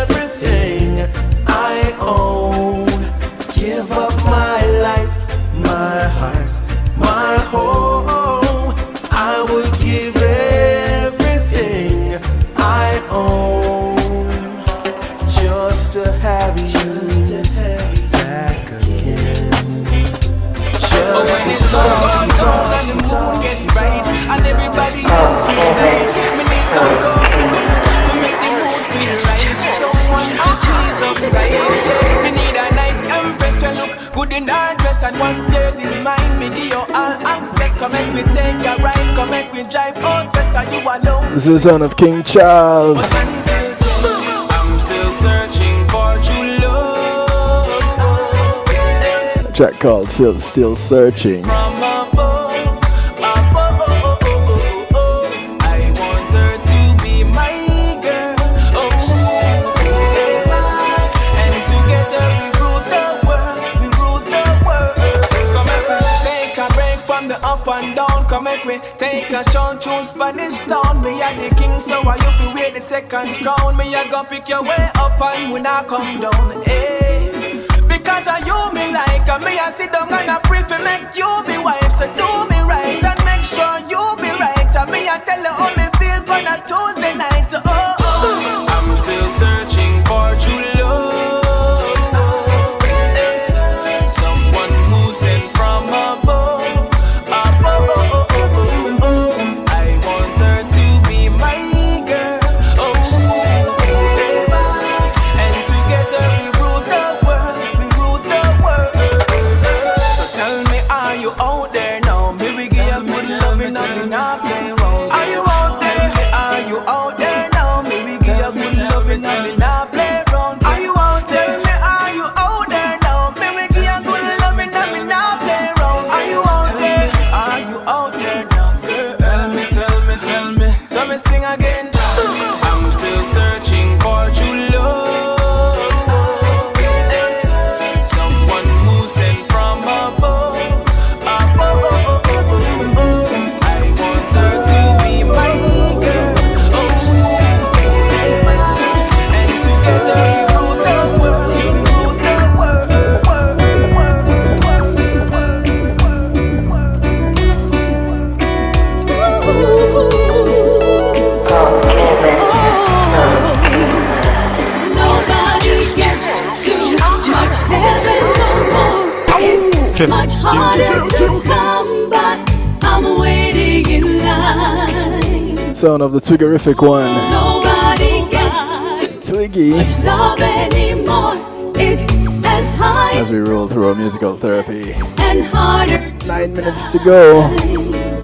everything I own. Give up my life, my heart, my home. I would give everything I own just to have you back again. Just to talk to you. And everybody unite. Me need some love to make the mood feel right. Someone to squeeze up tight. Me need a nice empress who look good in her dress, and once yours is mine, me give you all access. Come make me take a ride, come make me drive out west. Are you alone? This is the sound of King Charles. I'm still searching for true love. A track called Still Searching. Come make me take a short choose Spanish town. Me and the king, so I you feel wear the second crown. Me I go pick your way up up and we not come down, eh. Because of you me like, and me I sit down and I pray to make you be wife. So do me right and make sure you be right. And me I tell you how me feel on a Tuesday night, oh, oh. I'm still searching for true love. Someone who sent from above. I want her to be my girl. Oh, and together we rule the world. We rule the world. So tell me, are you out there now? Maybe give you good loving and me not play around. Are you out there? Are you out there now? Maybe give you good loving and me not play around. Are you out there? Are you out there now? Maybe give you good loving and me not play around. Are you out there? Are you out there now? Girl, tell me. So me sing again. I'm still searching for true love. Someone who sent from above. I want her to be my girl. Oh, and together we rule the world. We rule the world. Nobody gets too much heaven no more. It's much harder to come, but I'm waiting in line. Sound of the Twiggerific one. Nobody gets Twiggy. much love anymore. It's as high As we roll through our musical therapy. and harder. 9 minutes to go.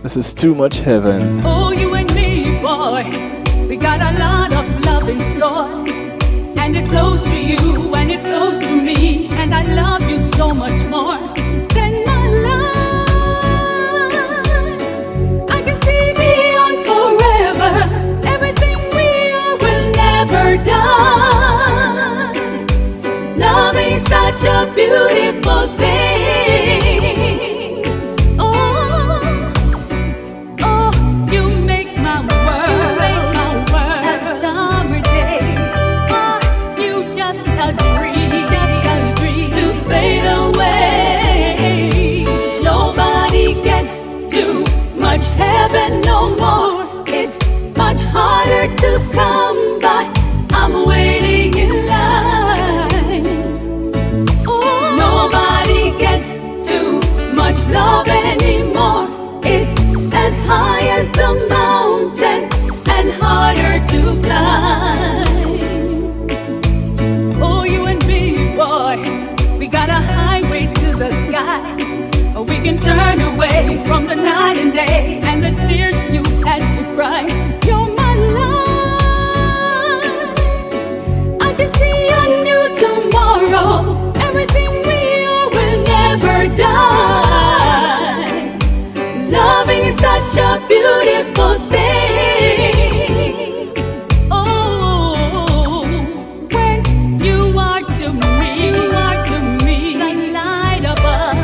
This is Too Much Heaven. Oh, you and me, boy, we got a lot of love in store. And it flows to you, and it flows to me. And I love you so much more than my life. I can see beyond forever. Everything we are will never die. Love is such a beautiful thing. Oh, you make my world a summer day. Oh, you just a dream to fade away. Nobody gets too much heaven no more. It's much harder to come by. I'm waiting in line. Oh, nobody gets too much love anymore. It's as high as the mountain and harder to climb. Oh, you and me, boy, we got a highway to the sky. We can turn away from the night and day and the tears you had to cry. You're my life. I can see a new tomorrow. Everything we are will never die. Loving is such a beautiful thing. Oh, when you are to me, the light above,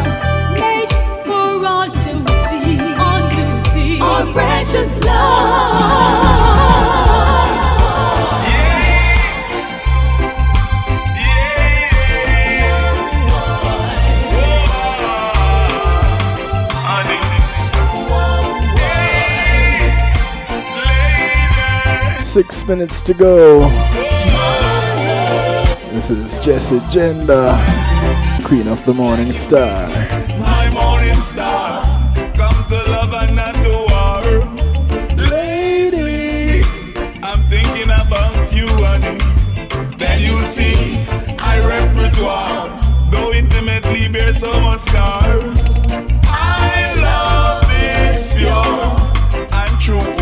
made for all to see, our precious love. Six minutes to go. This is Jessie Gender, Queen of the Morning Star. My morning star, come to love and not to war. Lately, I'm thinking about you, honey. Can you see our repertoire, though intimately bear so much scars? I love is pure and true.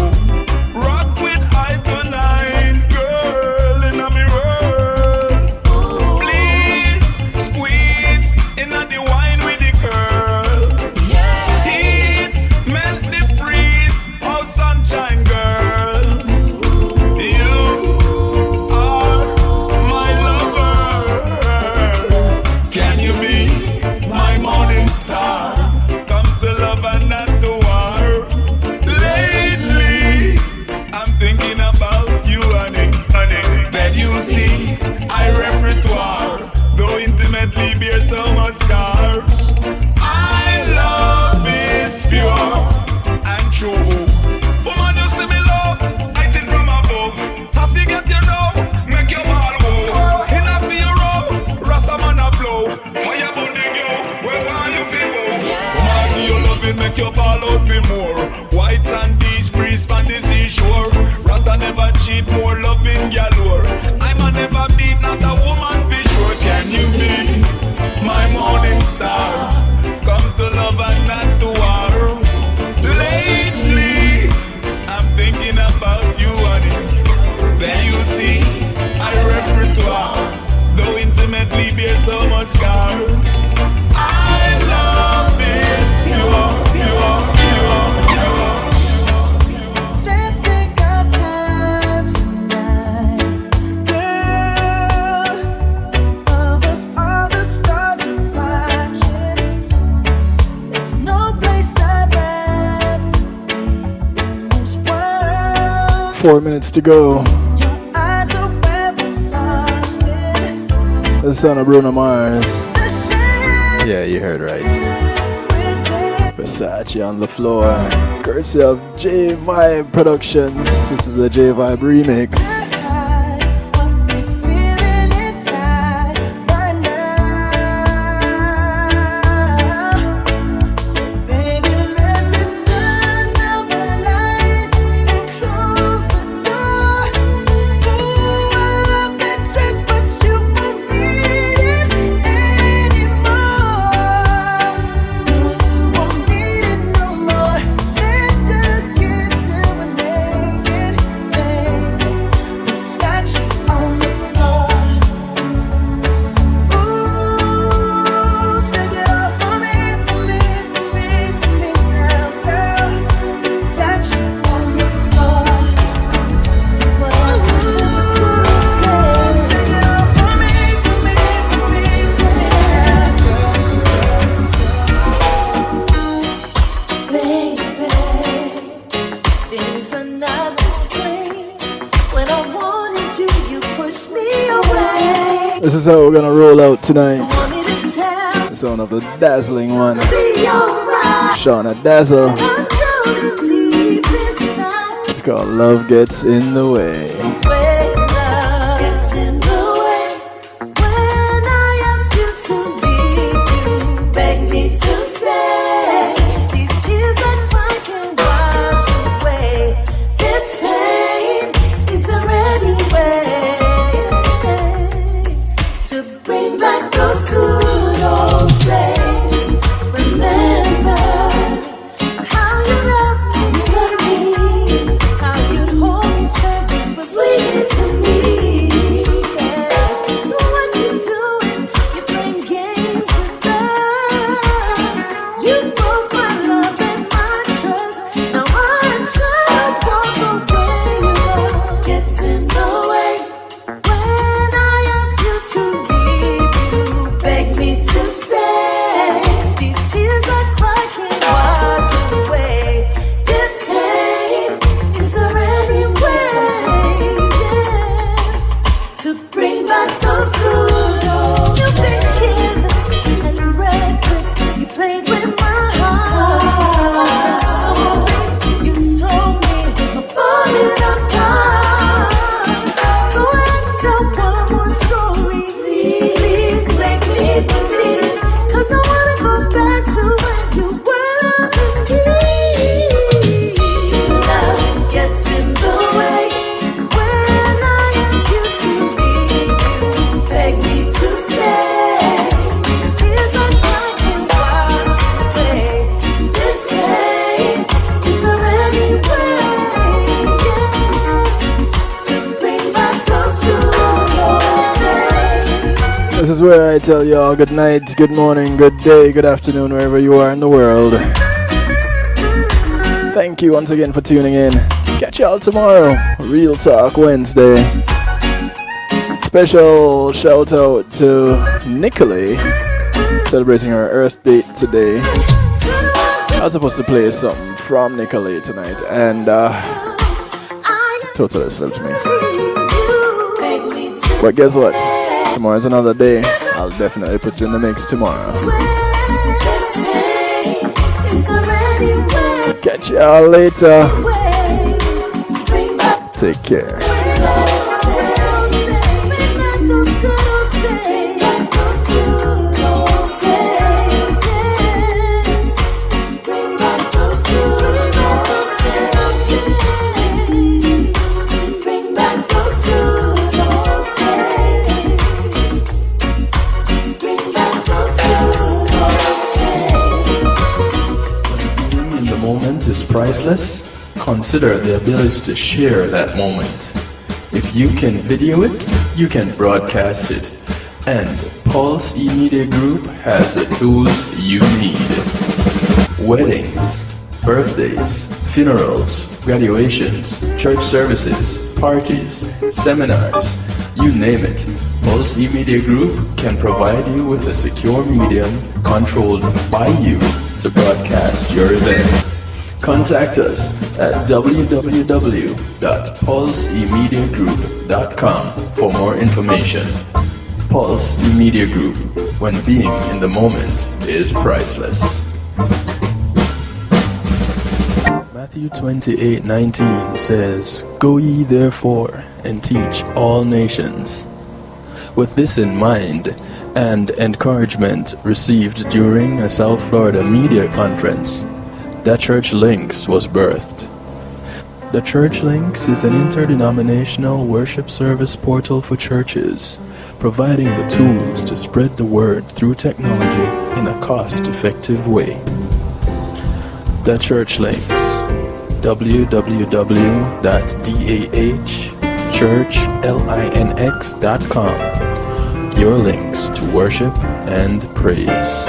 Rock with I tonight, girl, in a mirror. Please squeeze in the wine with the curl. Heat melt the freeze, oh sunshine girl. You are my lover. Can you be my morning star? scars. My love is pure and true. Woman, you see me love, I think from above. Have to get you know, make your ball go. In a bureau, Rasta man a flow. Fire burn the girl, where want you feel go? Woman, you love it, make your ball out for more. White sand beach breeze on the seashore. Rasta never cheat, more loving galore. I'm a never beat, not a woman be sure. Can you be my morning star? Come to love and not to war. Lately, I'm thinking about you, honey. Then you see, our repertoire, though intimately bear so much scars. I love is pure, pure, pure, pure. Let's take our time tonight, girl. Of us, all the stars are watching. There's no place I'd rather be in this world. 4 minutes to go. Eyes are where we're lost in. The son of Bruno Mars. Yeah, you heard right. Versace on the floor. Courtesy of J Vibe Productions. This is the J Vibe remix. Feeling inside right now. So baby, let's just turn down the lights and close the door. Ooh, I love that dress, but you won't need it anymore. No, you won't need it no more. Let's just kiss till we're naked, baby. Versace on the floor. Ooh, shake it off for me, for me, for me, for me now, girl. Versace on the floor. Welcome to the good old days. Shake it off for me, for me, for me, for me now, baby. There's another scene. When I wanted you, you pushed me away. This is how we're gonna roll out tonight. Want me to tell The sound of the dazzling one. be alright. Shauna Dazzle. I'm drowning deep inside. It's called Love Gets in the Way. When love gets in the way. When I ask you to leave, you beg me to stay. These tears I cry can't wash away. This pain, is there any way to bring back those good old days? Remember how you loved me, how you'd hold me tight, whisper sweetly to me. Yes. So what you doing? You're playing games with us. You broke my love and my trust. Now I'm trying to walk away. Love gets in the way. When I ask you to leave, you beg me to stay. These tears I cry can't wash away. This pain, is there any way, yes, to bring back those good old days? You've been careless and reckless. You played with my heart. The stories you told me are falling apart. Go and tell one more story, please make me believe. 'Cause I wanna go back to when you were loving me. Love gets in the way. When I ask you to leave, you beg me to stay. These tears I cry can't wash away. This pain, is there any way, yes, to bring back those good old days? This is where I tell y'all good night, good morning, good day, good afternoon, wherever you are in the world. Thank you once again for tuning in. Catch y'all tomorrow, Real Talk Wednesday. Special shout out to Nicolay, celebrating her Earth Date today. I was supposed to play something from Nicolay tonight, and totally slipped me. But guess what? Tomorrow's another day. I'll definitely put you in the mix tomorrow. Catch y'all later. Take care. Is priceless, consider the ability to share that moment. If you can video it, you can broadcast it. And Pulse E-Media Group has the tools you need. Weddings, birthdays, funerals, graduations, church services, parties, seminars, you name it. Pulse E-Media Group can provide you with a secure medium controlled by you to broadcast your event. Contact us at www.pulsemediagroup.com for more information. Pulse E-Media Group, when being in the moment, is priceless. Matthew 28:19 says, "Go ye therefore and teach all nations." With this in mind, and encouragement received during a South Florida media conference, The Church Links was birthed. The Church Links is an interdenominational worship service portal for churches, providing the tools to spread the word through technology in a cost-effective way. The Church Links, www.dahchurchlinx.com. Your links to worship and praise.